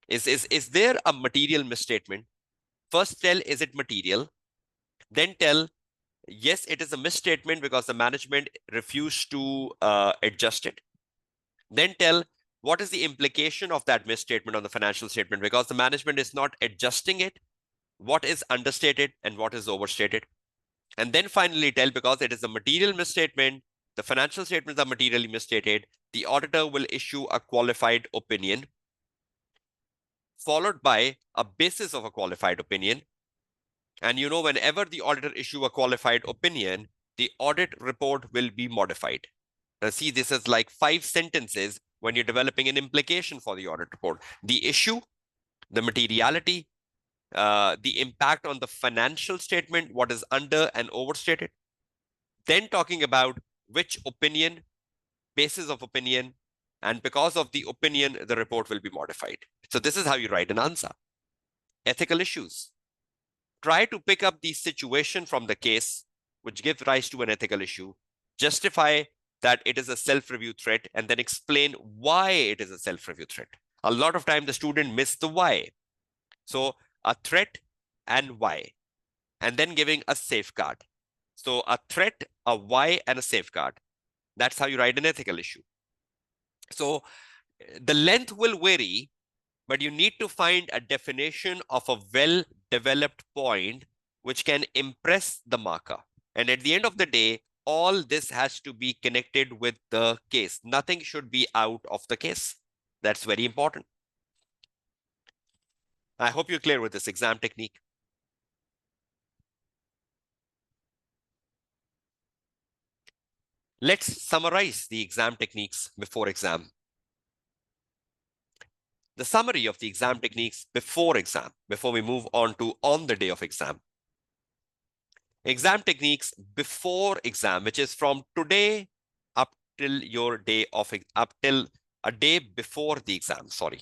Is there a material misstatement? First tell, is it material? Then tell, yes, it is a misstatement because the management refused to adjust it. Then tell, what is the implication of that misstatement on the financial statement because the management is not adjusting it? What is understated and what is overstated? And then finally tell, because it is a material misstatement, the financial statements are materially misstated, the auditor will issue a qualified opinion, followed by a basis of a qualified opinion. And you know, whenever the auditor issue a qualified opinion, the audit report will be modified. Now see, this is like 5 sentences when you're developing an implication for the audit report. The issue, the materiality, the impact on the financial statement, what is under and overstated. Then talking about which opinion, basis of opinion, and because of the opinion, the report will be modified. So this is how you write an answer. Ethical issues. Try to pick up the situation from the case which gives rise to an ethical issue, justify that it is a self-review threat, and then explain why it is a self-review threat. A lot of time the student missed the why. So a threat and why, and then giving a safeguard. So a threat, a why, and a safeguard. That's how you write an ethical issue. So the length will vary, but you need to find a definition of a well-developed point which can impress the marker. And at the end of the day, all this has to be connected with the case. Nothing should be out of the case. That's very important. I hope you're clear with this exam technique. Let's summarize the exam techniques before exam. The summary of the exam techniques before exam, before we move on to on the day of exam. Exam techniques before exam, which is from today up till your day of, up till a day before the exam, sorry.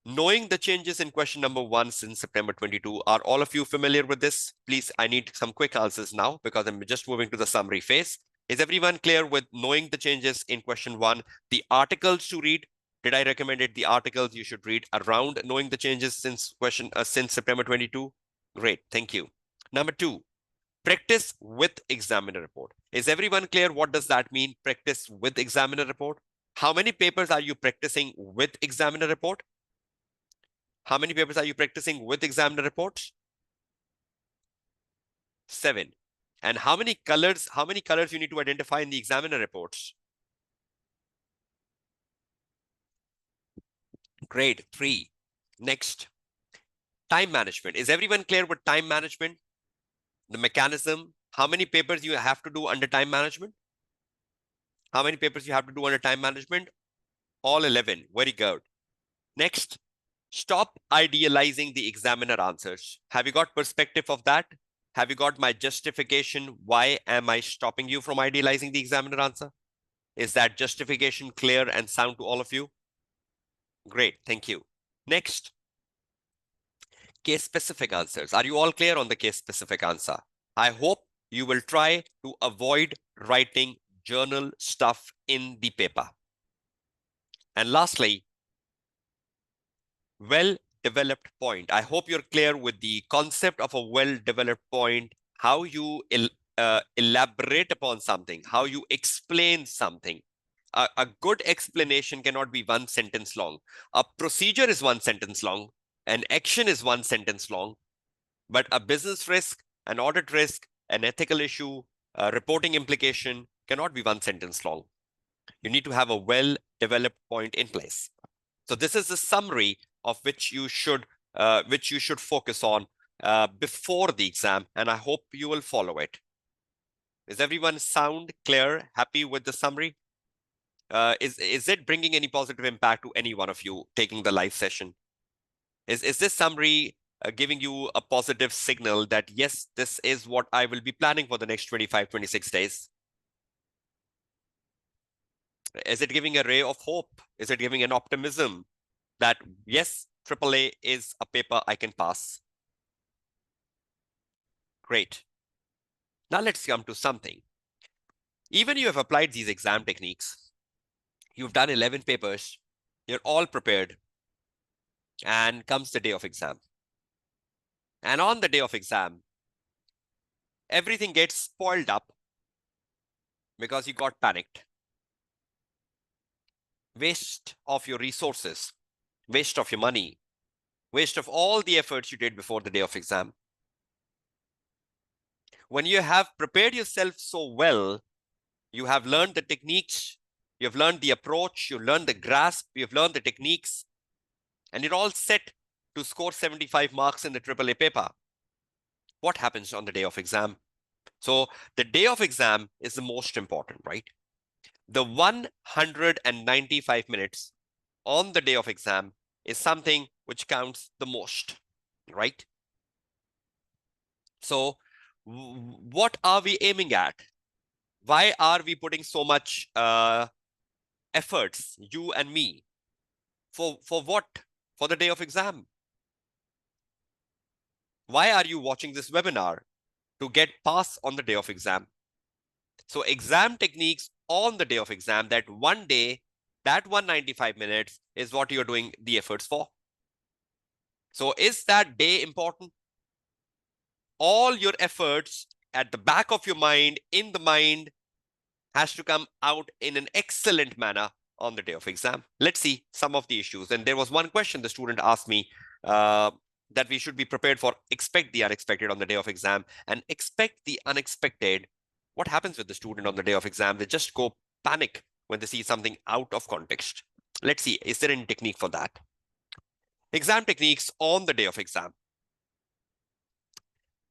Knowing the changes in question number 1 since September 22, are all of you familiar with this? Please, I need some quick answers now because I'm just moving to the summary phase. Is everyone clear with knowing the changes in question 1? The articles to read, did I recommend it? The articles you should read around knowing the changes since since September 22? Great, thank you. Number 2, practice with examiner report. Is everyone clear? What does that mean? Practice with examiner report. How many papers are you practicing with examiner report? How many papers are you practicing with examiner reports? 7. And how many colors you need to identify in the examiner reports? Great. 3. Next, time management. Is everyone clear with time management? The mechanism, how many papers you have to do under time management? How many papers you have to do under time management? All 11. Very good. Next, stop idealizing the examiner answers. Have you got perspective of that? Have you got my justification? Why am I stopping you from idealizing the examiner answer? Is that justification clear and sound to all of you? Great, thank you. Next, case-specific answers. Are you all clear on the case-specific answer? I hope you will try to avoid writing journal stuff in the paper. And lastly, well-developed point. I hope you're clear with the concept of a well-developed point, how you elaborate upon something, how you explain something. A good explanation cannot be one sentence long. A procedure is one sentence long. An action is one sentence long. But a business risk, an audit risk, an ethical issue, a reporting implication cannot be one sentence long. You need to have a well-developed point in place. So this is the summary of which you should focus on before the exam, and I hope you will follow it. Is everyone sound clear, happy with the summary? Is it bringing any positive impact to any one of you taking the live session? Is this summary giving you a positive signal that, yes, this is what I will be planning for the next 25, 26 days? Is it giving a ray of hope? Is it giving an optimism that, yes, AAA is a paper I can pass? Great. Now let's come to something. Even you have applied these exam techniques, you've done 11 papers, you're all prepared, and comes the day of exam. And on the day of exam, everything gets spoiled up because you got panicked. Waste of your resources, waste of your money, waste of all the efforts you did before the day of exam. When you have prepared yourself so well, you have learned the techniques, you've learned the approach, you've learned the grasp, you've learned the techniques, and you're all set to score 75 marks in the AAA paper. What happens on the day of exam? So the day of exam is the most important, right? The 195 minutes on the day of exam is something which counts the most, right? So what are we aiming at? Why are we putting so much efforts, you and me? For what? For the day of exam. Why are you watching this webinar? To get pass on the day of exam. So exam techniques on the day of exam, that one day, that 195 minutes is what you're doing the efforts for. So is that day important? All your efforts at the back of your mind, in the mind, has to come out in an excellent manner on the day of exam. Let's see some of the issues. And there was one question the student asked me that we should be prepared for expect the unexpected on the day of exam. And expect the unexpected. What happens with the student on the day of exam? They just go panic when they see something out of context. Let's see, is there any technique for that? Exam techniques on the day of exam.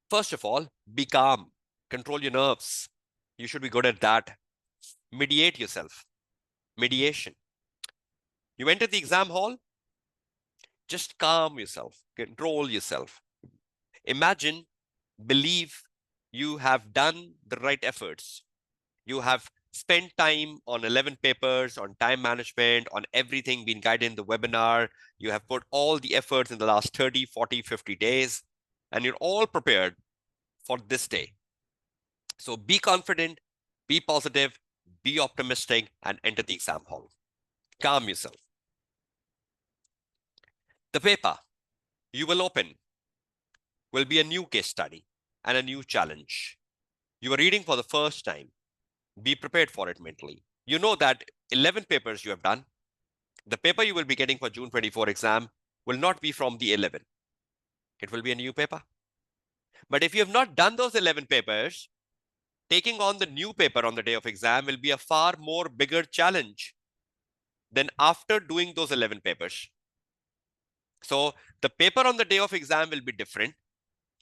First of all, be calm, control your nerves. You should be good at that. Mediate yourself. Mediation. You enter the exam hall, just calm yourself, control yourself. Imagine, believe you have done the right efforts. You have spent time on 11 papers, on time management, on everything, been guided in the webinar. You have put all the efforts in the last 30, 40, 50 days, and you're all prepared for this day. So be confident, be positive, be optimistic, and enter the exam hall. Calm yourself. The paper you will open will be a new case study and a new challenge. You are reading for the first time. Be prepared for it mentally. You know that 11 papers you have done. The paper you will be getting for June 24 exam will not be from the 11. It will be a new paper. But if you have not done those 11 papers, taking on the new paper on the day of exam will be a far more bigger challenge than after doing those 11 papers. So the paper on the day of exam will be different.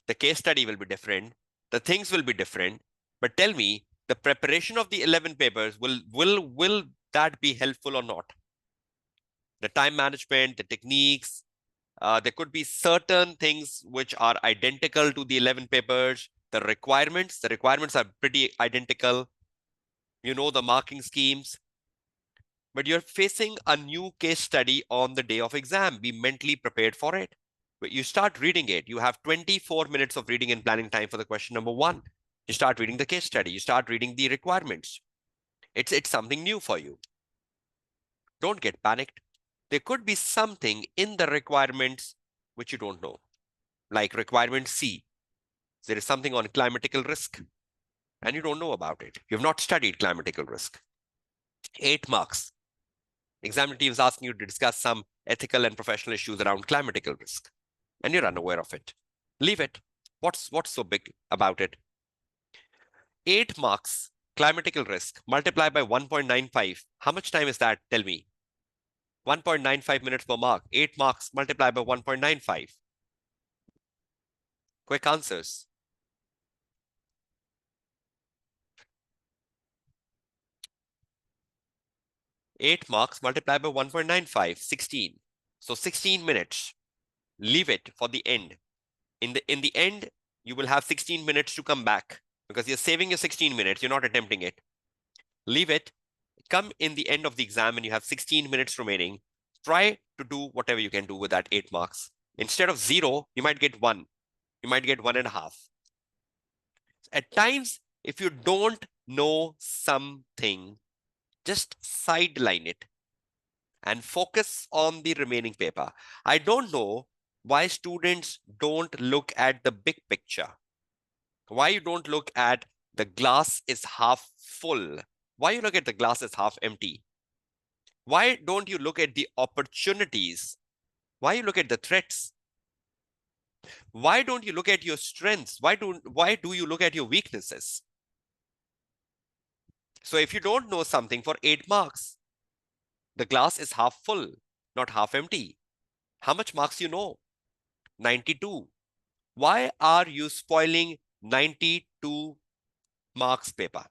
The case study will be different. The things will be different. But tell me, the preparation of the 11 papers, will that be helpful or not? The time management, the techniques, there could be certain things which are identical to the 11 papers. The requirements are pretty identical. You know the marking schemes, but you're facing a new case study on the day of exam. Be mentally prepared for it. But you start reading it. You have 24 minutes of reading and planning time for the question number 1. You start reading the case study. You start reading the requirements. It's something new for you. Don't get panicked. There could be something in the requirements which you don't know. Like requirement C. There is something on climatical risk and you don't know about it. You have not studied climatical risk. 8 marks. Examiner team is asking you to discuss some ethical and professional issues around climatical risk, and you're unaware of it. Leave it. What's so big about it? 8 marks, climatical risk, multiplied by 1.95. How much time is that? Tell me. 1.95 minutes per mark. 8 marks multiplied by 1.95. Quick answers. Eight marks multiplied by 1.95, 16. So 16 minutes. Leave it for the end. In the end, you will have 16 minutes to come back because you're saving your 16 minutes. You're not attempting it. Leave it. Come in the end of the exam and you have 16 minutes remaining. Try to do whatever you can do with that 8 marks. Instead of 0, you might get 1. You might get 1.5. At times, if you don't know something, just sideline it and focus on the remaining paper. I don't know why students don't look at the big picture. Why you don't look at the glass is half full? Why you look at the glass is half empty? Why don't you look at the opportunities? Why you look at the threats? Why don't you look at your strengths? Why do you look at your weaknesses? So if you don't know something for 8 marks, the glass is half full, not half empty. How much marks you know? 92. Why are you spoiling 92 marks paper?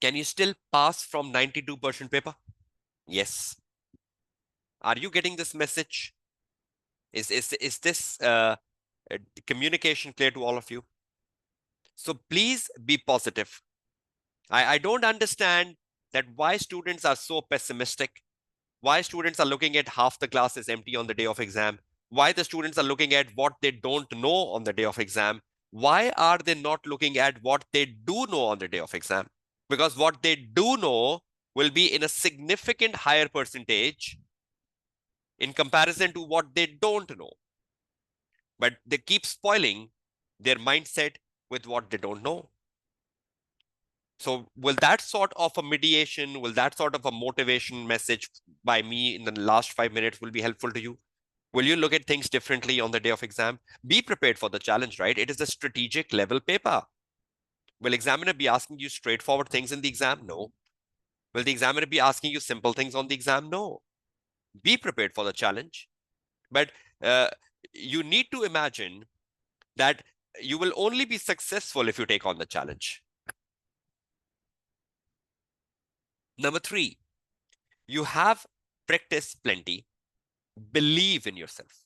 Can you still pass from 92% paper? Yes. Are you getting this message? Is this communication clear to all of you? So please be positive. I don't understand that why students are so pessimistic, why students are looking at half the class is empty on the day of exam, why the students are looking at what they don't know on the day of exam. Why are they not looking at what they do know on the day of exam? Because what they do know will be in a significant higher percentage in comparison to what they don't know. But they keep spoiling their mindset with what they don't know. So will that sort of a mediation, will that sort of a motivation message by me in the last 5 minutes will be helpful to you? Will you look at things differently on the day of exam? Be prepared for the challenge, right? It is a strategic level paper. Will examiner be asking you straightforward things in the exam? No. Will the examiner be asking you simple things on the exam? No. Be prepared for the challenge. But you need to imagine that you will only be successful if you take on the challenge. Number 3, you have practiced plenty. Believe in yourself.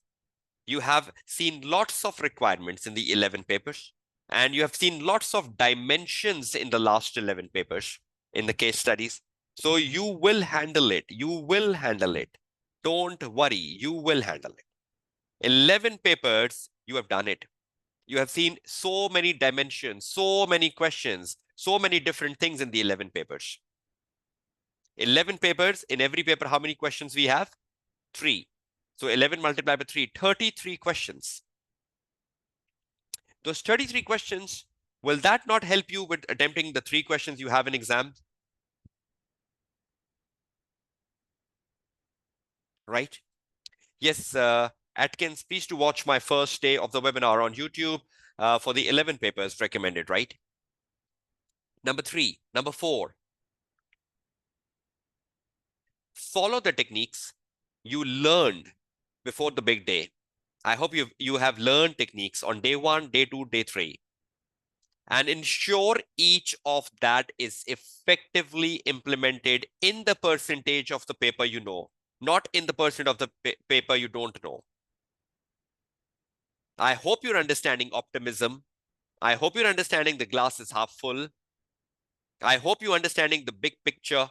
You have seen lots of requirements in the 11 papers, and you have seen lots of dimensions in the last 11 papers in the case studies. So you will handle it. You will handle it. Don't worry. You will handle it. 11 papers, you have done it. You have seen so many dimensions, so many questions, so many different things in the 11 papers. 11 papers, in every paper, how many questions we have? 3. So 11 multiplied by 3, 33 questions. Those 33 questions, will that not help you with attempting the 3 questions you have in exam? Right? Yes, Atkins, please to watch my first day of the webinar on YouTube for the 11 papers recommended, right? Number 4, follow the techniques you learned before the big day. I hope you have learned techniques on day 1, day 2, day 3. And ensure each of that is effectively implemented in the percentage of the paper you know, not in the percent of the paper you don't know. I hope you're understanding optimism. I hope you're understanding the glass is half full. I hope you're understanding the big picture.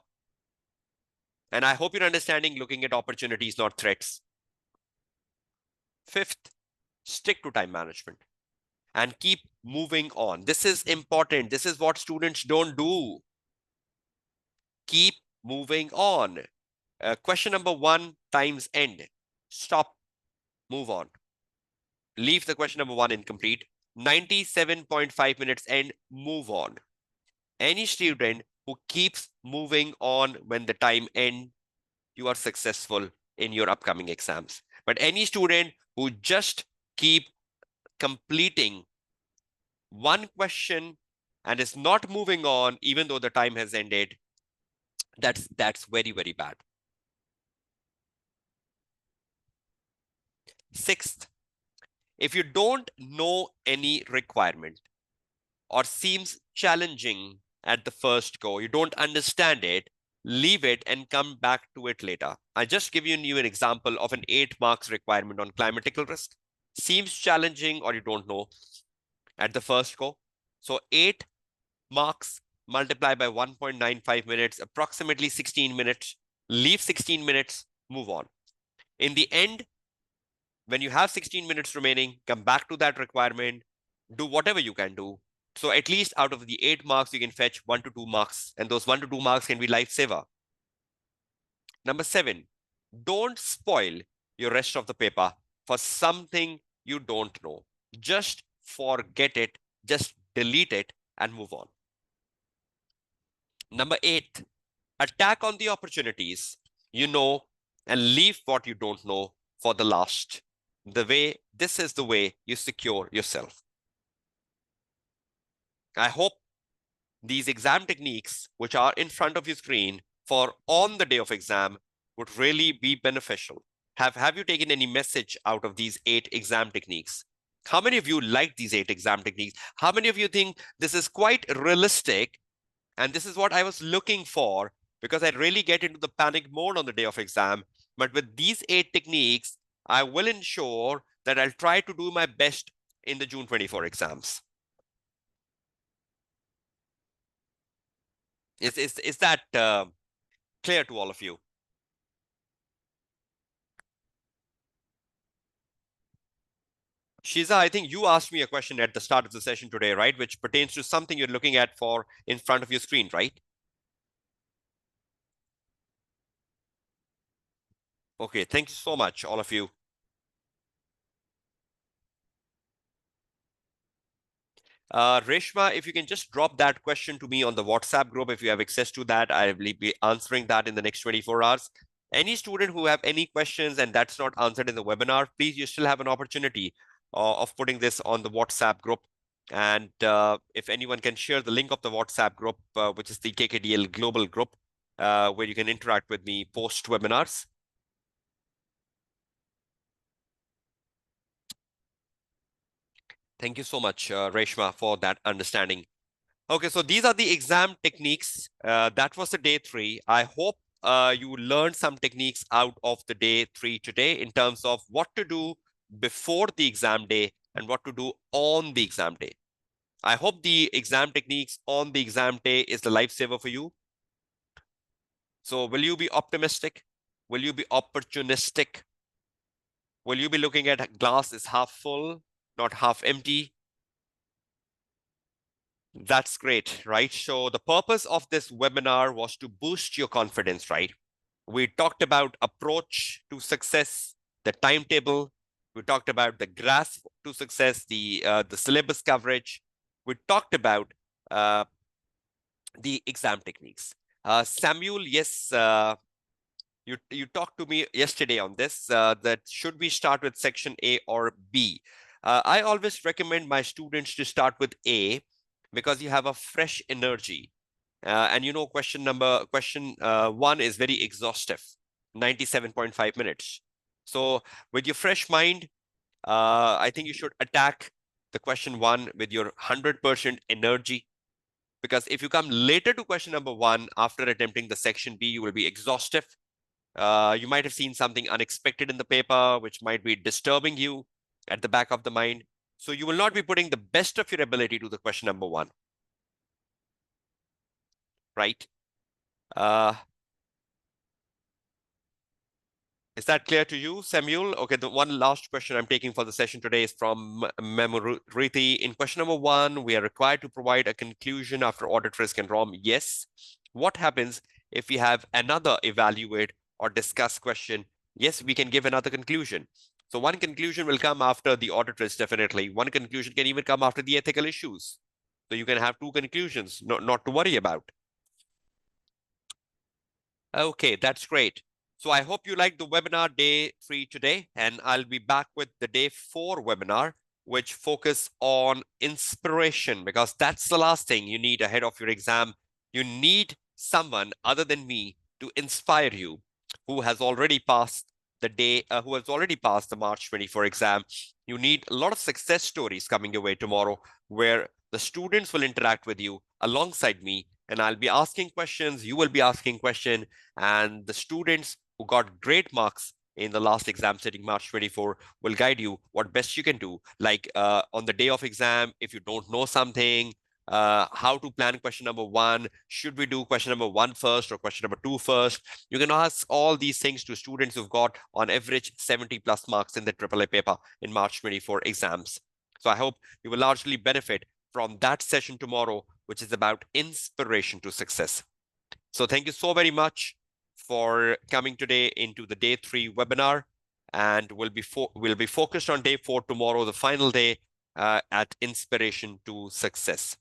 And I hope you're understanding looking at opportunities, not threats. 5th, stick to time management and keep moving on. This is important. This is what students don't do. Keep moving on. Question number 1, times end. Stop, move on. Leave the question number 1 incomplete. 97.5 minutes end, move on. Any student who keeps moving on when the time ends, you are successful in your upcoming exams. But any student who just keep completing one question and is not moving on even though the time has ended, that's very, very bad. 6th, if you don't know any requirement or seems challenging at the first go, you don't understand it, leave it and come back to it later. I just given you an example of an 8 marks requirement on climatical risk. Seems challenging or you don't know at the first go. So 8 marks multiplied by 1.95 minutes, approximately 16 minutes. Leave 16 minutes, move on. In the end, when you have 16 minutes remaining, come back to that requirement, do whatever you can do. So at least out of the 8 marks, you can fetch 1 to 2 marks, and those 1 to 2 marks can be lifesaver. Number 7, don't spoil your rest of the paper for something you don't know. Just forget it, just delete it and move on. Number 8, attack on the opportunities you know and leave what you don't know for the last. This is the way you secure yourself. I hope these exam techniques, which are in front of your screen for on the day of exam, would really be beneficial. Have you taken any message out of these 8 exam techniques? How many of you like these 8 exam techniques? How many of you think this is quite realistic and this is what I was looking for, because I really get into the panic mode on the day of exam? But with these 8 techniques, I will ensure that I'll try to do my best in the June 24 exams. Is that clear to all of you? Shiza, I think you asked me a question at the start of the session today, right? Which pertains to something you're looking at for in front of your screen, right? Okay, thank you so much, all of you. Reshma, if you can just drop that question to me on the WhatsApp group, if you have access to that, I will be answering that in the next 24 hours. Any student who have any questions and that's not answered in the webinar, please, you still have an opportunity of putting this on the WhatsApp group. And if anyone can share the link of the WhatsApp group, which is the KKDL global group, where you can interact with me post webinars. Thank you so much, Reshma, for that understanding. Okay, so these are the exam techniques. That was the day 3. I hope you learned some techniques out of the day 3 today in terms of what to do before the exam day and what to do on the exam day. I hope the exam techniques on the exam day is the lifesaver for you. So will you be optimistic? Will you be opportunistic? Will you be looking at glass is half full, not half empty? That's great, right? So the purpose of this webinar was to boost your confidence, right? We talked about approach to success, the timetable. We talked about the grasp to success, the syllabus coverage. We talked about the exam techniques. Samuel, yes, You talked to me yesterday on this, that should we start with section A or B? I always recommend my students to start with A because you have a fresh energy. And you know, question one is very exhaustive, 97.5 minutes. So with your fresh mind, I think you should attack the question one with your 100% energy. Because if you come later to question number one after attempting the section B, you will be exhaustive. You might have seen something unexpected in the paper, which might be disturbing you at the back of the mind. So you will not be putting the best of your ability to the question number one, right? Uh, Is that clear to you, Samuel? Okay, the one last question I'm taking for the session today is from Memoriti. In question number one, we are required to provide a conclusion after audit risk and ROM. Yes. What happens if we have another evaluate or discuss question? Yes, we can give another conclusion. So one conclusion will come after the audit risk, definitely. One conclusion can even come after the ethical issues. So you can have two conclusions, not to worry about. Okay, that's great. So I hope you liked the webinar day 3 today, and I'll be back with the day 4 webinar, which focus on inspiration, because that's the last thing you need ahead of your exam. You need someone other than me to inspire you, who has already passed who has already passed the March 24 exam. You need a lot of success stories coming your way tomorrow, where the students will interact with you alongside me, and I'll be asking questions, you will be asking questions, and the students who got great marks in the last exam sitting March 24 will guide you what best you can do. Like on the day of exam, if you don't know something, how to plan question number one, should we do question number one first or question number two first? You can ask all these things to students who've got on average 70 plus marks in the AAA paper in March 24 exams. So I hope you will largely benefit from that session tomorrow, which is about inspiration to success. So thank you so very much for coming today into the day 3 webinar, and we'll be focused on day 4 tomorrow, the final day, at inspiration to success.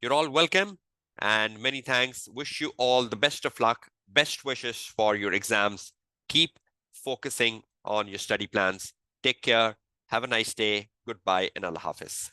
You're all welcome, and many thanks. Wish you all the best of luck, best wishes for your exams. Keep focusing on your study plans. Take care. Have a nice day. Goodbye and Allah Hafiz.